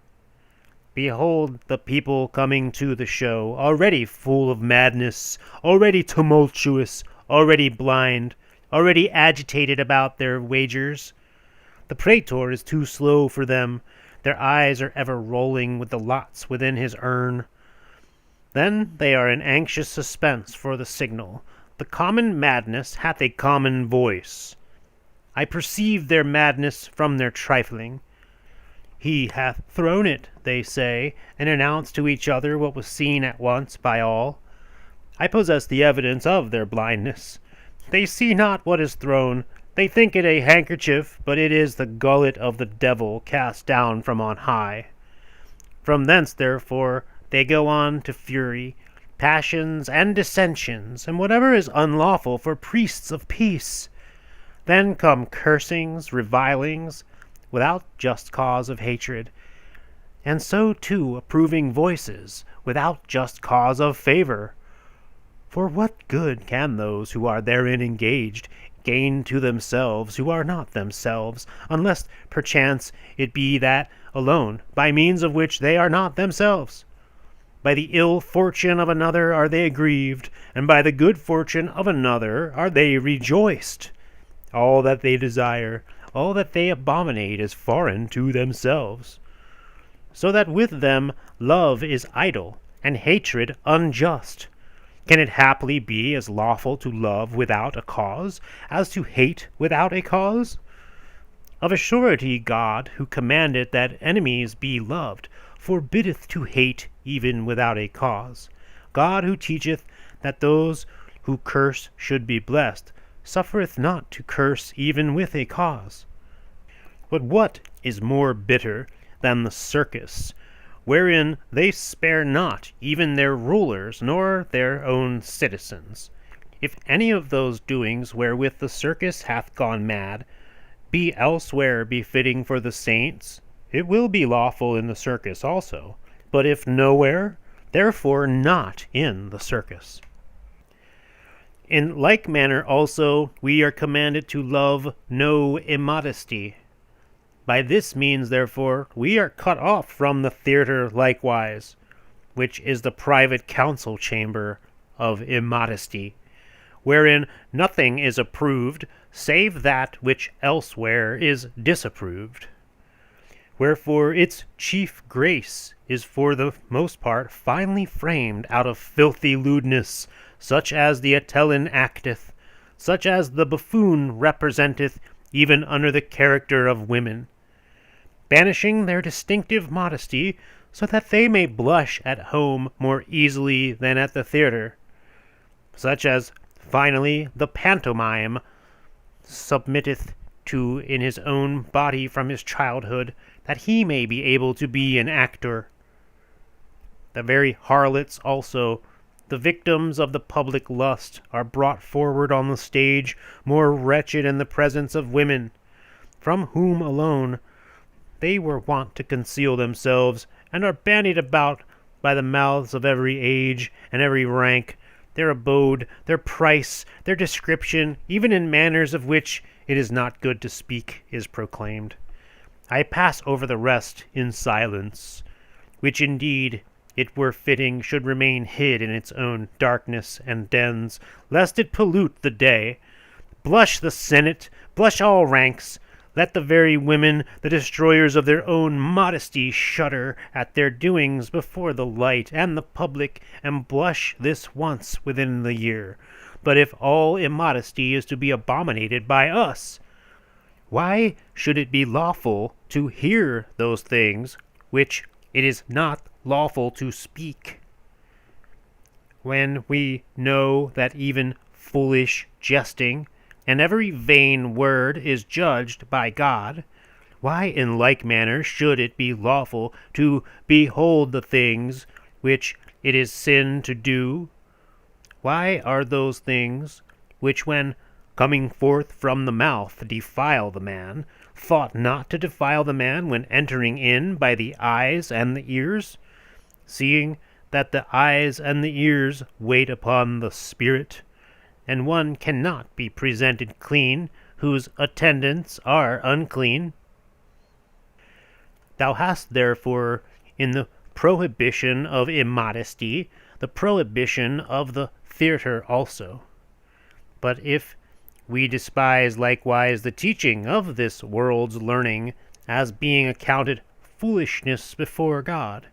Behold the people coming to the show, already full of madness, already tumultuous, already blind, already agitated about their wagers. The praetor is too slow for them. their eyes are ever rolling with the lots within his urn. Then they are in anxious suspense for the signal. The common madness hath a common voice. I perceive their madness from their trifling. He hath thrown it, they say, and announce to each other what was seen at once by all. I possess the evidence of their blindness. They see not what is thrown. They think it a handkerchief, but it is the gullet of the devil cast down from on high. From thence, therefore, they go on to fury, passions, and dissensions, and whatever is unlawful for priests of peace. Then come cursings, revilings, without just cause of hatred, and so too approving voices, without just cause of favor. For what good can those who are therein engaged gain to themselves who are not themselves, unless perchance it be that alone, by means of which they are not themselves? By the ill fortune of another are they aggrieved, and by the good fortune of another are they rejoiced. All that they desire, all that they abominate is foreign to themselves. So that with them love is idle, and hatred unjust. Can it haply be as lawful to love without a cause, as to hate without a cause? Of a surety God, who commandeth that enemies be loved, forbiddeth to hate even without a cause. God, who teacheth that those who curse should be blessed, suffereth not to curse even with a cause. But what is more bitter than the circus, wherein they spare not even their rulers nor their own citizens? If any of those doings wherewith the circus hath gone mad be elsewhere befitting for the saints, it will be lawful in the circus also. But if nowhere, therefore not in the circus. In like manner also we are commanded to love no immodesty. By this means, therefore, we are cut off from the theatre likewise, which is the private council chamber of immodesty, wherein nothing is approved save that which elsewhere is disapproved. Wherefore its chief grace is for the most part finely framed out of filthy lewdness, such as the Atellan acteth, such as the buffoon representeth even under the character of women, banishing their distinctive modesty, so that they may blush at home more easily than at the theatre, such as finally the pantomime submitteth to in his own body from his childhood, that he may be able to be an actor. The very harlots also, the victims of the public lust, are brought forward on the stage more wretched in the presence of women, from whom alone they were wont to conceal themselves, and are bandied about by the mouths of every age and every rank, their abode, their price, their description, even in manners of which it is not good to speak, is proclaimed. I pass over the rest in silence, which indeed it were fitting should remain hid in its own darkness and dens, lest it pollute the day. Blush the senate, blush all ranks, let the very women, the destroyers of their own modesty, shudder at their doings before the light and the public, and blush this once within the year. But if all immodesty is to be abominated by us, why should it be lawful to hear those things which it is not lawful to speak? When we know that even foolish jesting and every vain word is judged by God, why in like manner should it be lawful to behold the things which it is sin to do? Why are those things which, when coming forth from the mouth, defile the man, thought not to defile the man when entering in by the eyes and the ears, seeing that the eyes and the ears wait upon the spirit, and one cannot be presented clean whose attendants are unclean? Thou hast therefore in the prohibition of immodesty the prohibition of the theatre also. But if we despise likewise the teaching of this world's learning, as being accounted foolishness before God.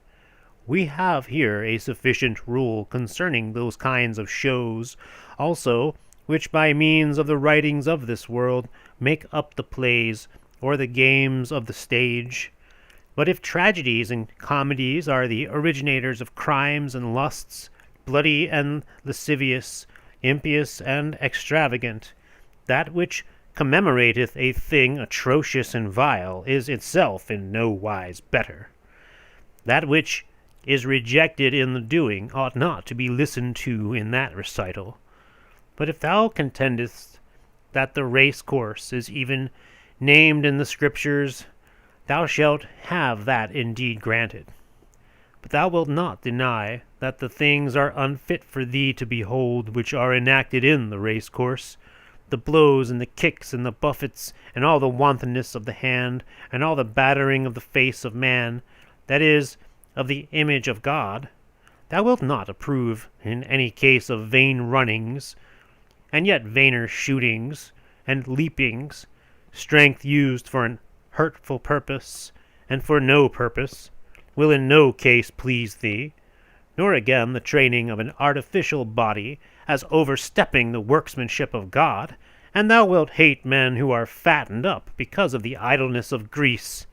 We have here a sufficient rule concerning those kinds of shows, also, which by means of the writings of this world make up the plays or the games of the stage. But if tragedies and comedies are the originators of crimes and lusts, bloody and lascivious, impious and extravagant, that which commemorateth a thing atrocious and vile is itself in no wise better. That which is rejected in the doing ought not to be listened to in that recital. But if thou contendest that the race course is even named in the Scriptures, thou shalt have that indeed granted. But thou wilt not deny that the things are unfit for thee to behold which are enacted in the race course, the blows and the kicks and the buffets, and all the wantonness of the hand, and all the battering of the face of man, that is, of the image of God. Thou wilt not approve in any case of vain runnings, and yet vainer shootings and leapings, strength used for an hurtful purpose, and for no purpose, will in no case please thee, nor again the training of an artificial body as overstepping the workmanship of God, and thou wilt hate men who are fattened up because of the idleness of Greece.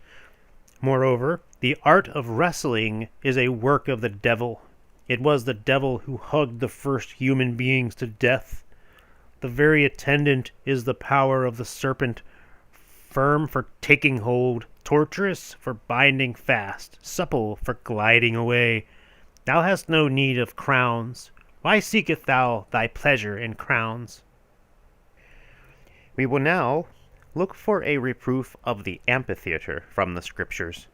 Moreover, the art of wrestling is a work of the devil. It was the devil who hugged the first human beings to death. The very attendant is the power of the serpent, firm for taking hold, tortuous for binding fast, supple for gliding away. Thou hast no need of crowns. Why seekest thou thy pleasure in crowns? We will now look for a reproof of the amphitheatre from the Scriptures.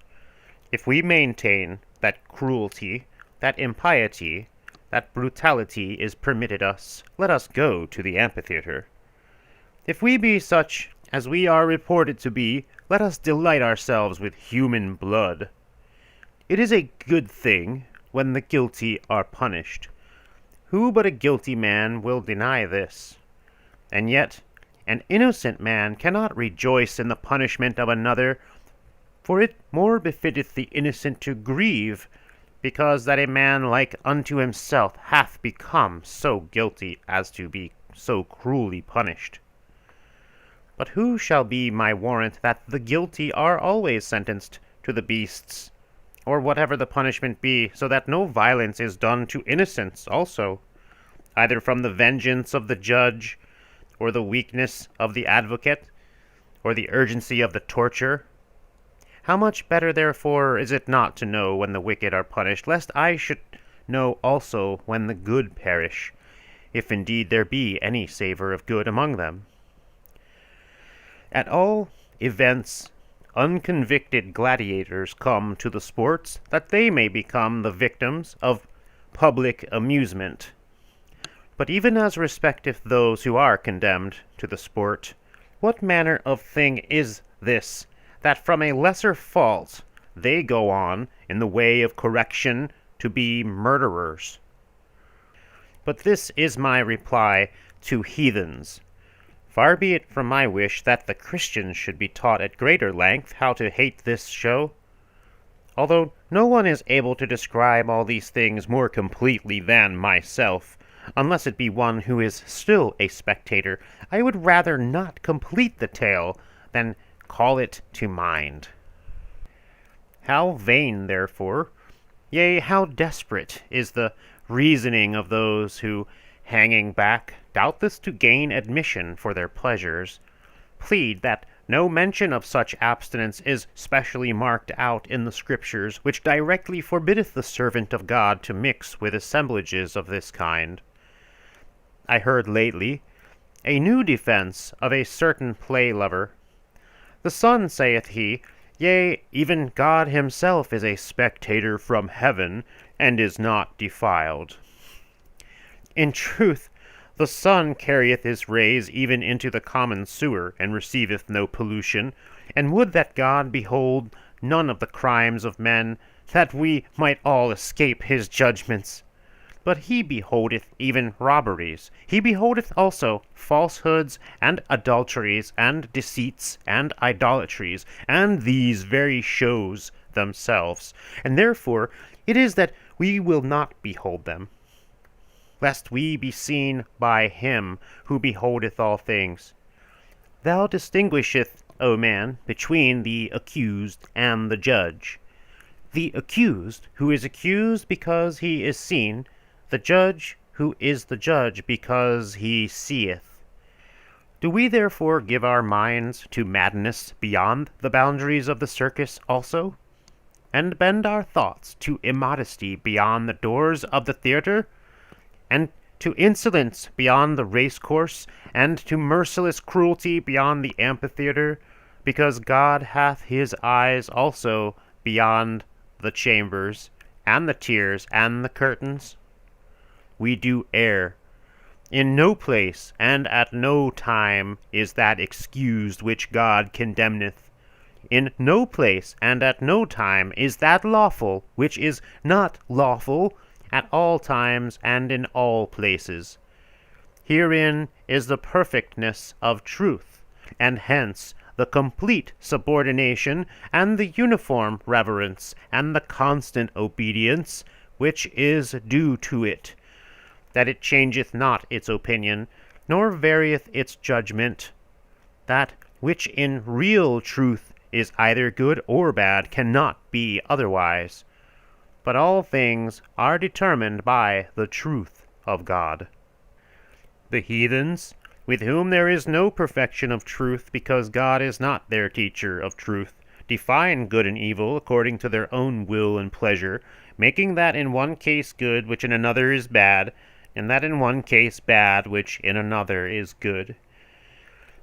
If we maintain that cruelty, that impiety, that brutality is permitted us, let us go to the amphitheatre. If we be such as we are reported to be, let us delight ourselves with human blood. It is a good thing when the guilty are punished. Who but a guilty man will deny this? And yet an innocent man cannot rejoice in the punishment of another, for it more befitteth the innocent to grieve, because that a man like unto himself hath become so guilty as to be so cruelly punished. But who shall be my warrant that the guilty are always sentenced to the beasts, or whatever the punishment be, so that no violence is done to innocents also, either from the vengeance of the judge, or the weakness of the advocate, or the urgency of the torture? How much better, therefore, is it not to know when the wicked are punished, lest I should know also when the good perish, if indeed there be any savour of good among them? At all events, unconvicted gladiators come to the sports, that they may become the victims of public amusement. But even as respecteth those who are condemned to the sport, what manner of thing is this, that from a lesser fault they go on in the way of correction to be murderers? But this is my reply to heathens. Far be it from my wish that the Christians should be taught at greater length how to hate this show. Although no one is able to describe all these things more completely than myself, unless it be one who is still a spectator, I would rather not complete the tale than call it to mind. How vain, therefore, yea, how desperate is the reasoning of those who, hanging back, doubtless to gain admission for their pleasures, plead that no mention of such abstinence is specially marked out in the Scriptures, which directly forbiddeth the servant of God to mix with assemblages of this kind. I heard lately a new defence of a certain play-lover. The Son, saith he, yea, even God himself is a spectator from heaven, and is not defiled. In truth, the sun carrieth his rays even into the common sewer, and receiveth no pollution, and would that God behold none of the crimes of men, that we might all escape his judgments. But he beholdeth even robberies. He beholdeth also falsehoods, and adulteries, and deceits, and idolatries, and these very shows themselves, and therefore it is that we will not behold them, lest we be seen by him who beholdeth all things. Thou distinguishest, O man, between the accused and the judge. The accused, who is accused because he is seen, the judge, who is the judge because he seeth. Do we therefore give our minds to madness beyond the boundaries of the circus also, and bend our thoughts to immodesty beyond the doors of the theatre, and to insolence beyond the race-course, and to merciless cruelty beyond the amphitheatre, because God hath his eyes also beyond the chambers, and the tiers, and the curtains? We do err. In no place and at no time is that excused which God condemneth. In no place and at no time is that lawful which is not lawful at all times and in all places. Herein is the perfectness of truth, and hence the complete subordination and the uniform reverence and the constant obedience which is due to it, that it changeth not its opinion, nor varieth its judgment. That which in real truth is either good or bad cannot be otherwise, but all things are determined by the truth of God. The heathens, with whom there is no perfection of truth because God is not their teacher of truth, define good and evil according to their own will and pleasure, making that in one case good which in another is bad, and that in one case bad which in another is good.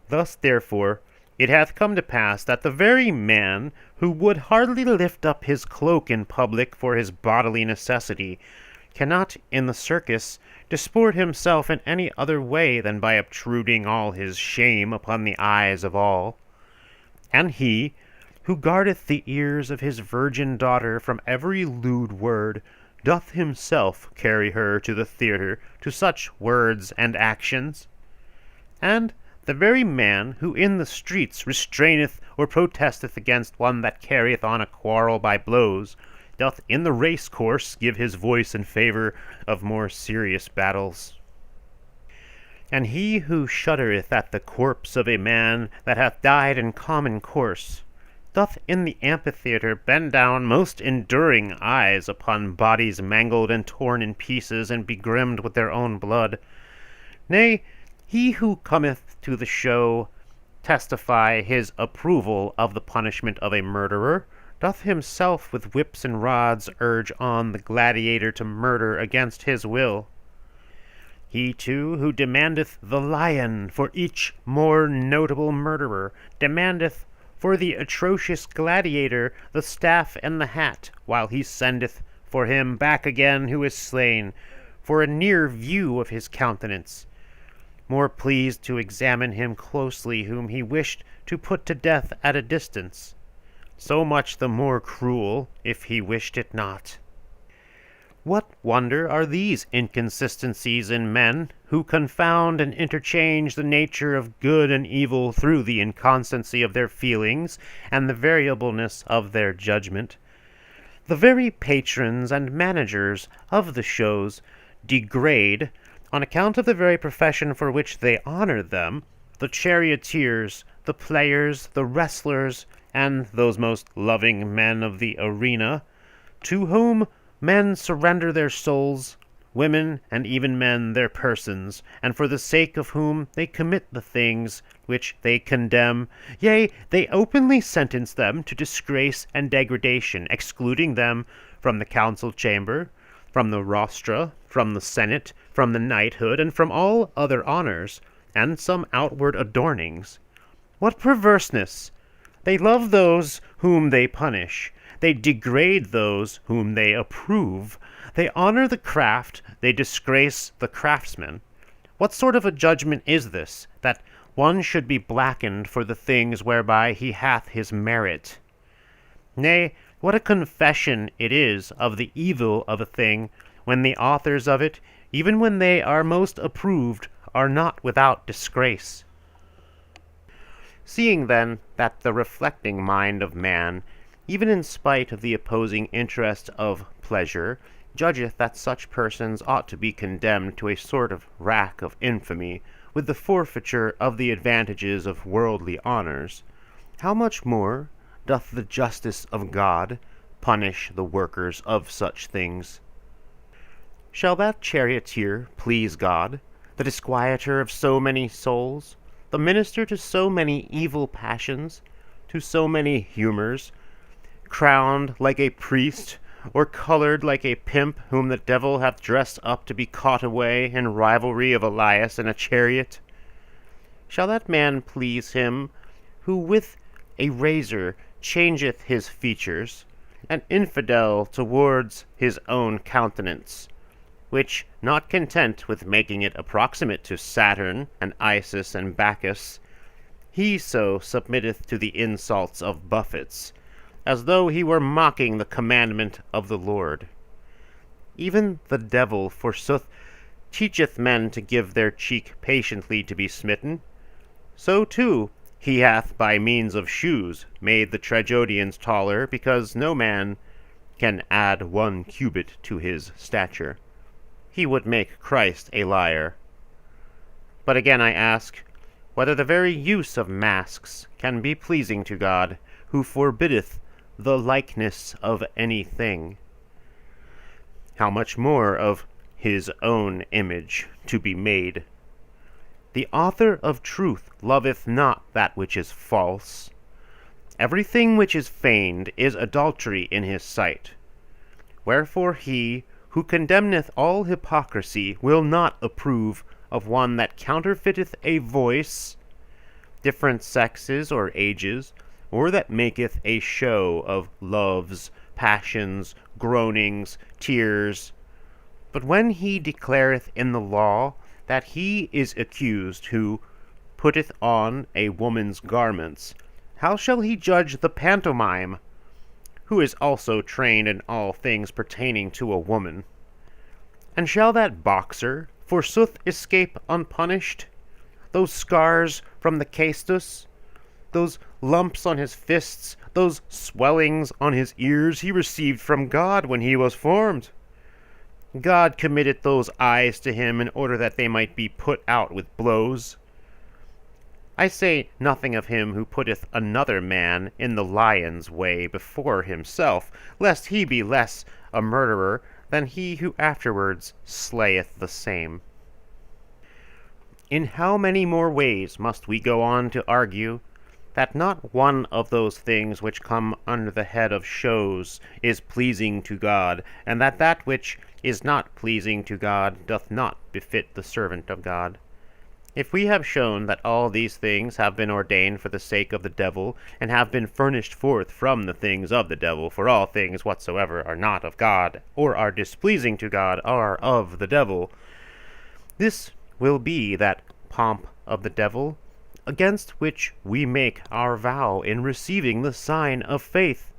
Thus, therefore, it hath come to pass that the very man who would hardly lift up his cloak in public for his bodily necessity cannot in the circus disport himself in any other way than by obtruding all his shame upon the eyes of all. And he, who guardeth the ears of his virgin daughter from every lewd word, doth himself carry her to the theatre to such words and actions. And the very man who in the streets restraineth or protesteth against one that carrieth on a quarrel by blows, doth in the race-course give his voice in favour of more serious battles. And he who shuddereth at the corpse of a man that hath died in common course, doth in the amphitheatre bend down most enduring eyes upon bodies mangled and torn in pieces and begrimed with their own blood. Nay, he who cometh to the show testify his approval of the punishment of a murderer, doth himself with whips and rods urge on the gladiator to murder against his will. He, too, who demandeth the lion for each more notable murderer, demandeth for the atrocious gladiator the staff and the hat, while he sendeth for him back again who is slain, for a near view of his countenance, more pleased to examine him closely whom he wished to put to death at a distance, so much the more cruel if he wished it not. What wonder are these inconsistencies in men, who confound and interchange the nature of good and evil through the inconstancy of their feelings and the variableness of their judgment? The very patrons and managers of the shows degrade, on account of the very profession for which they honor them, the charioteers, the players, the wrestlers, and those most loving men of the arena, to whom men surrender their souls, women and even men their persons, and for the sake of whom they commit the things which they condemn, yea, they openly sentence them to disgrace and degradation, excluding them from the council chamber, from the rostra, from the senate, from the knighthood, and from all other honors, and some outward adornings. What perverseness! They love those whom they punish. They degrade those whom they approve. They honor the craft. They disgrace the craftsman. What sort of a judgment is this, that one should be blackened for the things whereby he hath his merit? Nay, what a confession it is of the evil of a thing, when the authors of it, even when they are most approved, are not without disgrace. Seeing then that the reflecting mind of man, even in spite of the opposing interest of pleasure, judgeth that such persons ought to be condemned to a sort of rack of infamy, with the forfeiture of the advantages of worldly honors, how much more doth the justice of God punish the workers of such things? Shall that charioteer please God, the disquieter of so many souls, the minister to so many evil passions, to so many humours, crowned like a priest, or coloured like a pimp whom the devil hath dressed up to be caught away in rivalry of Elias in a chariot? Shall that man please him who with a razor changeth his features, an infidel towards his own countenance, which, not content with making it approximate to Saturn and Isis and Bacchus, he so submitteth to the insults of buffets, as though he were mocking the commandment of the Lord? Even the devil, forsooth, teacheth men to give their cheek patiently to be smitten. So too he hath by means of shoes made the tragedians taller, because no man can add 1 cubit to his stature. He would make Christ a liar. But again I ask, whether the very use of masks can be pleasing to God, who forbiddeth the likeness of any thing? How much more of his own image to be made? The author of truth loveth not that which is false. Everything which is feigned is adultery in his sight. Wherefore he who condemneth all hypocrisy will not approve of one that counterfeiteth a voice, different sexes or ages, or that maketh a show of loves, passions, groanings, tears. But when he declareth in the law that he is accused who putteth on a woman's garments, how shall he judge the pantomime, who is also trained in all things pertaining to a woman? And shall that boxer forsooth escape unpunished? Those scars from the caestus, those lumps on his fists, those swellings on his ears, he received from God when he was formed. God committed those eyes to him in order that they might be put out with blows. I say nothing of him who putteth another man in the lion's way before himself, lest he be less a murderer than he who afterwards slayeth the same. In how many more ways must we go on to argue that not one of those things which come under the head of shows is pleasing to God, and that that which is not pleasing to God doth not befit the servant of God? If we have shown that all these things have been ordained for the sake of the devil, and have been furnished forth from the things of the devil, for all things whatsoever are not of God, or are displeasing to God, are of the devil, this will be that pomp of the devil, against which we make our vow in receiving the sign of faith,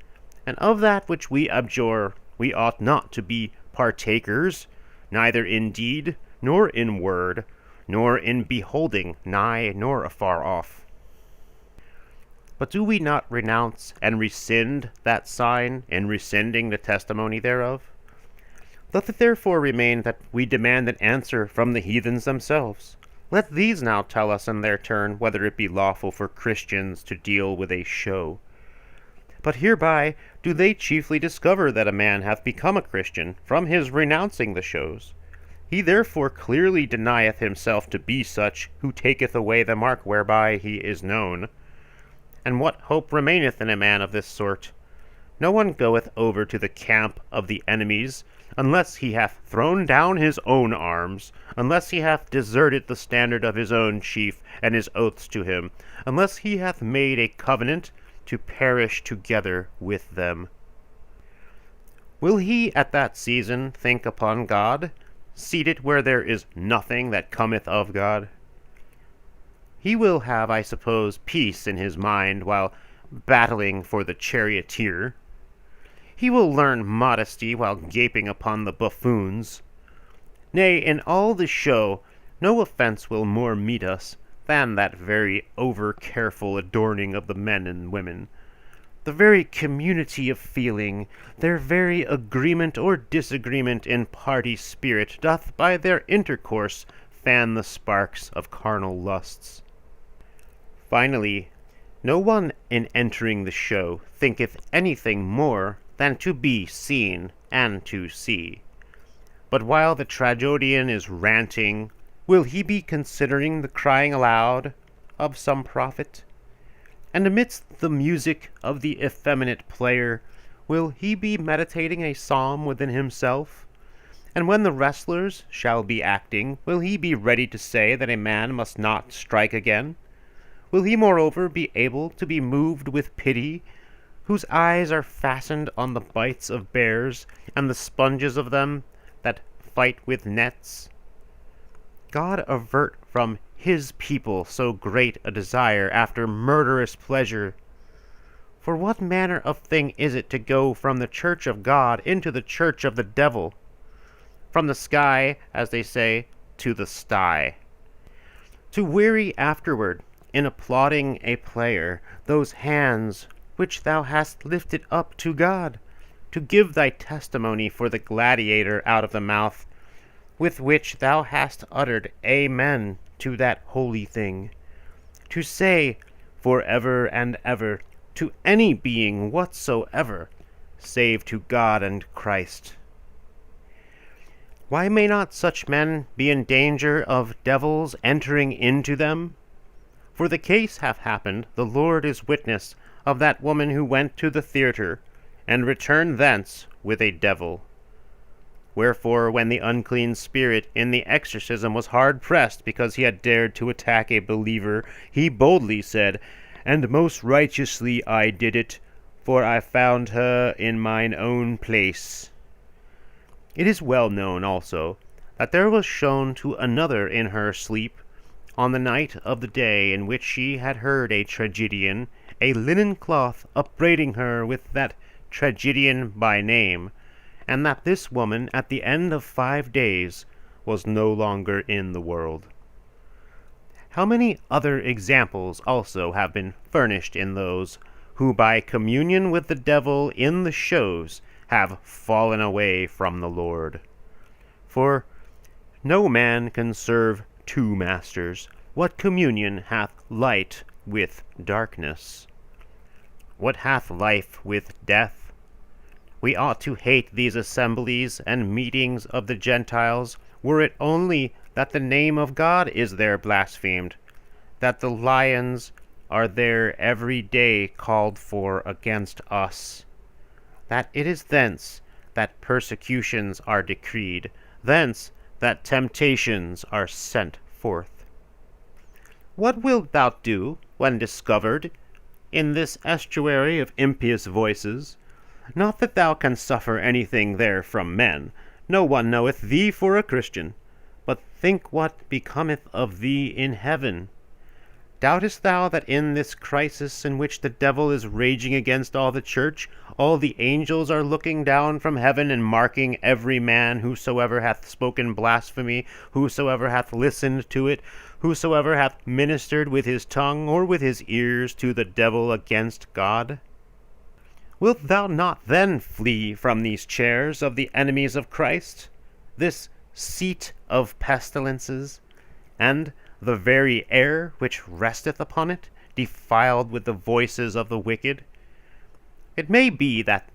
and of that which we abjure we ought not to be partakers, neither in deed, nor in word, nor in beholding nigh nor afar off. But do we not renounce and rescind that sign in rescinding the testimony thereof? Doth it therefore remain that we demand an answer from the heathens themselves? Let these now tell us in their turn whether it be lawful for Christians to deal with a show. But hereby do they chiefly discover that a man hath become a Christian from his renouncing the shows. He therefore clearly denieth himself to be such who taketh away the mark whereby he is known. And what hope remaineth in a man of this sort? No one goeth over to the camp of the enemies, unless he hath thrown down his own arms, unless he hath deserted the standard of his own chief and his oaths to him, unless he hath made a covenant to perish together with them. Will he at that season think upon God, seated where there is nothing that cometh of God? He will have, I suppose, peace in his mind while battling for the charioteer. He will learn modesty while gaping upon the buffoons. Nay, in all the show, no offense will more meet us than that very over-careful adorning of the men and women. the very community of feeling, their very agreement or disagreement in party spirit, doth by their intercourse fan the sparks of carnal lusts. Finally, no one in entering the show thinketh anything more than to be seen and to see. But while the tragedian is ranting, will he be considering the crying aloud of some prophet? And amidst the music of the effeminate player, will he be meditating a psalm within himself? And when the wrestlers shall be acting, will he be ready to say that a man must not strike again? Will he moreover be able to be moved with pity, whose eyes are fastened on the bites of bears, and the sponges of them that fight with nets? God avert from his people so great a desire after murderous pleasure. For what manner of thing is it to go from the church of God into the church of the devil? From the sky, as they say, to the sty. To weary afterward, in applauding a player, those hands which thou hast lifted up to God, to give thy testimony for the gladiator out of the mouth, with which thou hast uttered Amen to that holy thing, to say for ever and ever to any being whatsoever, save to God and Christ. Why may not such men be in danger of devils entering into them? For the case hath happened, the Lord is witness, of that woman who went to the theatre, and returned thence with a devil. Wherefore, when the unclean spirit in the exorcism was hard pressed because he had dared to attack a believer, he boldly said, And most righteously I did it, for I found her in mine own place. It is well known also that there was shown to another in her sleep, on the night of the day in which she had heard a tragedian, a linen cloth upbraiding her with that tragedian by name, and that this woman at the end of 5 days was no longer in the world. How many other examples also have been furnished in those who by communion with the devil in the shows have fallen away from the Lord? For no man can serve 2 masters. What communion hath light with darkness? What hath life with death? We ought to hate these assemblies and meetings of the Gentiles, were it only that the name of God is there blasphemed, that the lions are there every day called for against us, that it is thence that persecutions are decreed, thence that temptations are sent forth. What wilt thou do when discovered in this estuary of impious voices? Not that thou canst suffer anything there from men, no one knoweth thee for a Christian, but think what becometh of thee in heaven. Doubtest thou that in this crisis in which the devil is raging against all the church, all the angels are looking down from heaven and marking every man whosoever hath spoken blasphemy, whosoever hath listened to it, whosoever hath ministered with his tongue or with his ears to the devil against God? Wilt thou not then flee from these chairs of the enemies of Christ, this seat of pestilences, and the very air which resteth upon it, defiled with the voices of the wicked? It may be that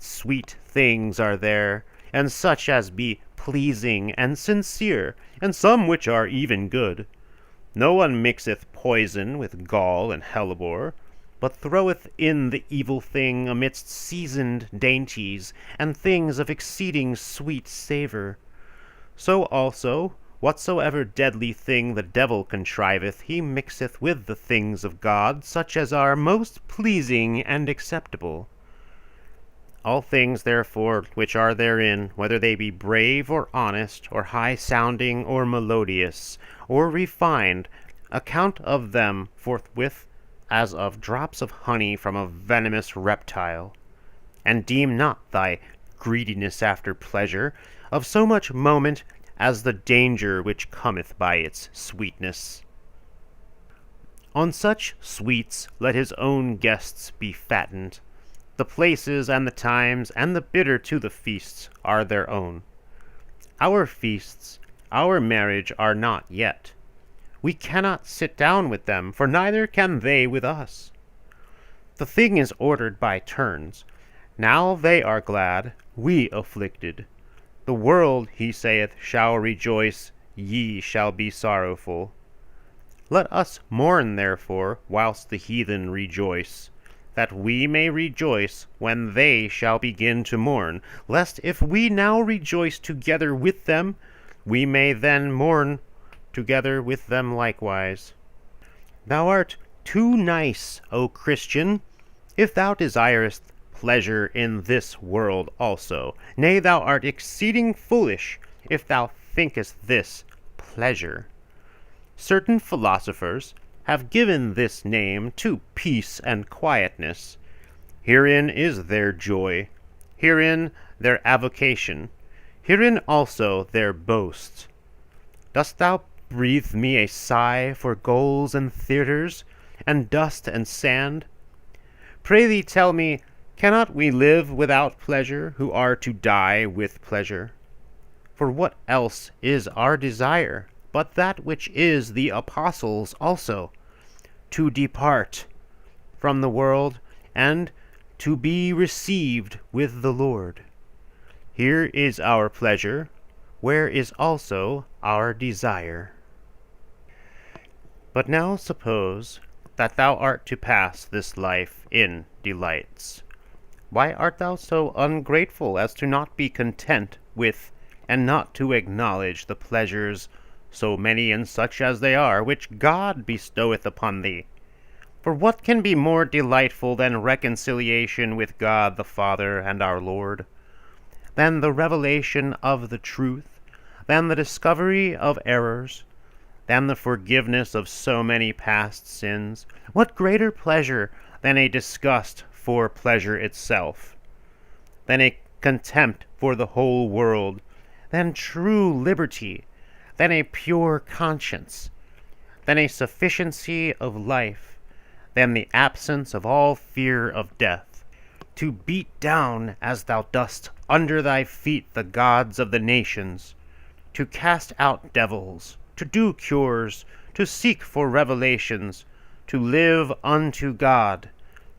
sweet things are there, and such as be pleasing and sincere, and some which are even good. No one mixeth poison with gall and hellebore, but throweth in the evil thing amidst seasoned dainties, and things of exceeding sweet savour. So also, whatsoever deadly thing the devil contriveth, he mixeth with the things of God, such as are most pleasing and acceptable. All things, therefore, which are therein, whether they be brave or honest, or high-sounding or melodious, or refined, account of them forthwith as of drops of honey from a venomous reptile, and deem not thy greediness after pleasure of so much moment as the danger which cometh by its sweetness. On such sweets let his own guests be fattened. The places and the times and the bitter to the feasts are their own. Our feasts, our marriage are not yet. We cannot sit down with them, for neither can they with us. The thing is ordered by turns. Now they are glad, we afflicted. The world, he saith, shall rejoice, ye shall be sorrowful. Let us mourn therefore, whilst the heathen rejoice, that we may rejoice when they shall begin to mourn, lest if we now rejoice together with them, we may then mourn together with them likewise. Thou art too nice, O Christian, if thou desirest pleasure in this world also. Nay, thou art exceeding foolish, if thou thinkest this pleasure. Certain philosophers have given this name to peace and quietness. Herein is their joy, herein their avocation, herein also their boast. Dost thou breathe me a sigh for goals and theatres, and dust and sand? Pray thee tell me, cannot we live without pleasure, who are to die with pleasure? For what else is our desire, but that which is the apostles' also, to depart from the world, and to be received with the Lord? Here is our pleasure, where is also our desire. But now suppose that thou art to pass this life in delights. Why art thou so ungrateful as to not be content with, and not to acknowledge the pleasures, so many and such as they are, which God bestoweth upon thee? For what can be more delightful than reconciliation with God the Father and our Lord? Than the revelation of the truth? Than the discovery of errors? Than the forgiveness of so many past sins? What greater pleasure than a disgust for pleasure itself? Than a contempt for the whole world? Than true liberty? Than a pure conscience? Than a sufficiency of life? Than the absence of all fear of death? To beat down, as thou dost, under thy feet the gods of the nations, to cast out devils, to do cures, to seek for revelations, to live unto God.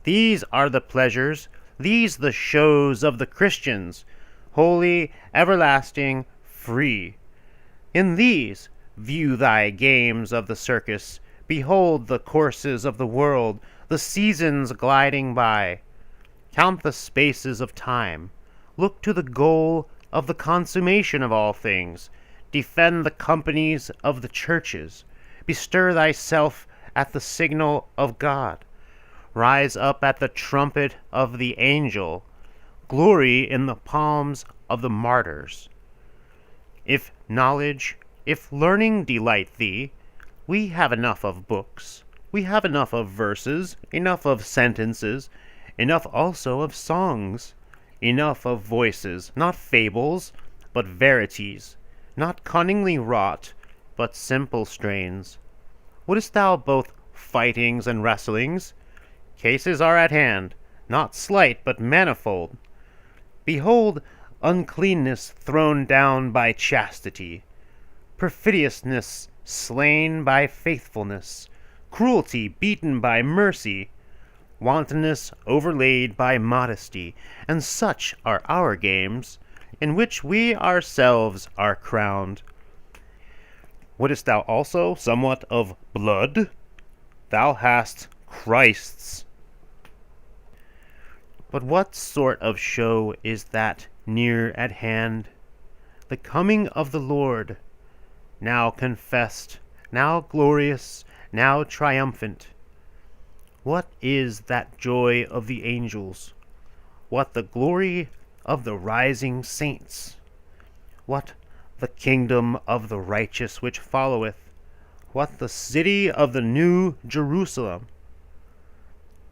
These are the pleasures, these the shows of the Christians, holy, everlasting, free. In these view thy games of the circus, behold the courses of the world, the seasons gliding by. Count the spaces of time, look to the goal of the consummation of all things, defend the companies of the churches, bestir thyself at the signal of God, rise up at the trumpet of the angel, glory in the palms of the martyrs. If knowledge, if learning delight thee, we have enough of books, we have enough of verses, enough of sentences, enough also of songs, enough of voices, not fables, but verities, not cunningly wrought, but simple strains. Wouldst thou both fightings and wrestlings? Cases are at hand, not slight, but manifold. Behold, uncleanness thrown down by chastity, perfidiousness slain by faithfulness, cruelty beaten by mercy, wantonness overlaid by modesty, and such are our games, in which we ourselves are crowned. Wouldst thou also somewhat of blood? Thou hast Christ's. But what sort of show is that near at hand? The coming of the Lord, now confessed, now glorious, now triumphant. What is that joy of the angels? What the glory of the rising saints? What the kingdom of the righteous which followeth? What the city of the new Jerusalem?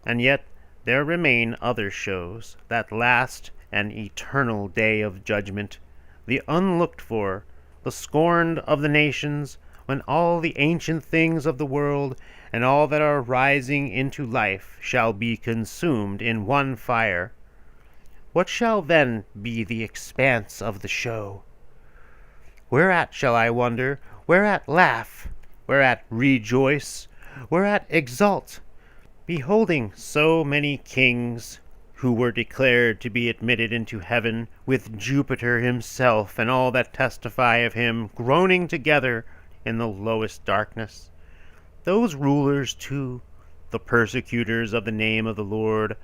And yet there remain other shows, that last and eternal day of judgment, the unlooked for, the scorned of the nations, when all the ancient things of the world and all that are rising into life shall be consumed in one fire, what shall then be the expanse of the show? Whereat shall I wonder? Whereat laugh? Whereat rejoice? Whereat exult? Beholding so many kings who were declared to be admitted into heaven, with Jupiter himself and all that testify of him groaning together in the lowest darkness. Those rulers too, the persecutors of the name of the Lord,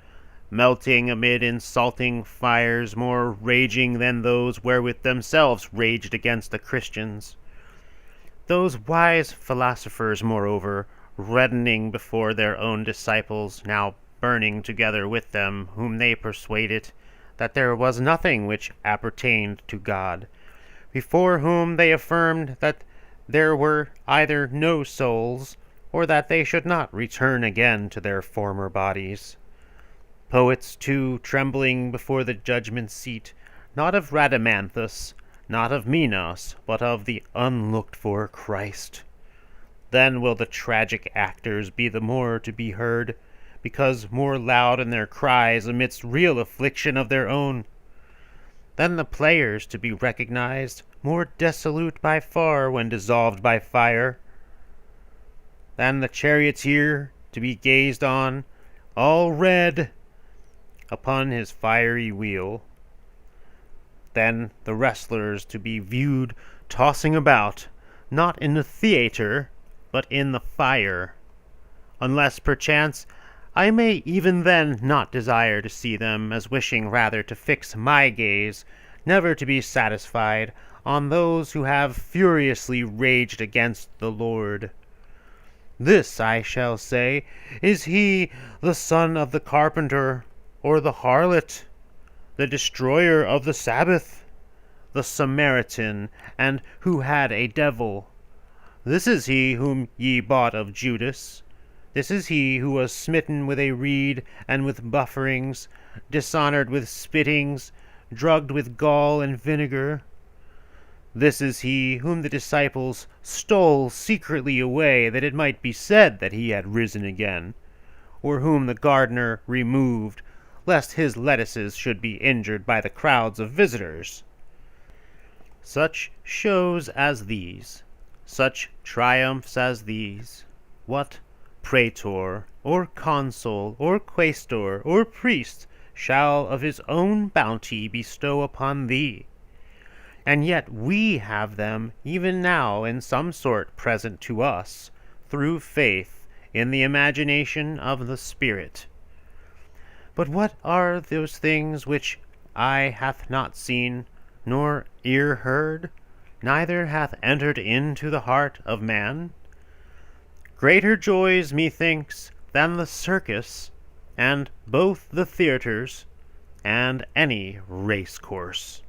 melting amid insulting fires more raging than those wherewith themselves raged against the Christians. Those wise philosophers, moreover, reddening before their own disciples, now burning together with them, whom they persuaded that there was nothing which appertained to God, before whom they affirmed that there were either no souls, or that they should not return again to their former bodies. Poets, too, trembling before the judgment seat, not of Rhadamanthus, not of Minos, but of the unlooked-for Christ. Then will the tragic actors be the more to be heard, because more loud in their cries amidst real affliction of their own. Then the players to be recognized, more dissolute by far when dissolved by fire. Then the charioteer to be gazed on, all red, upon his fiery wheel. Then the wrestlers to be viewed tossing about, not in the theatre, but in the fire, unless perchance I may even then not desire to see them, as wishing rather to fix my gaze, never to be satisfied, on those who have furiously raged against the Lord. This, I shall say, is he, the son of the carpenter, or the harlot, the destroyer of the Sabbath, the Samaritan, and who had a devil. This is he whom ye bought of Judas. This is he who was smitten with a reed and with bufferings, dishonored with spittings, drugged with gall and vinegar. This is he whom the disciples stole secretly away, that it might be said that he had risen again, or whom the gardener removed, lest his lettuces should be injured by the crowds of visitors. Such shows as these, such triumphs as these, what praetor, or consul, or quaestor, or priest shall of his own bounty bestow upon thee? And yet we have them even now in some sort present to us, through faith in the imagination of the Spirit. But what are those things which eye hath not seen, nor ear heard, neither hath entered into the heart of man? Greater joys, methinks, than the circus, and both the theatres, and any race-course.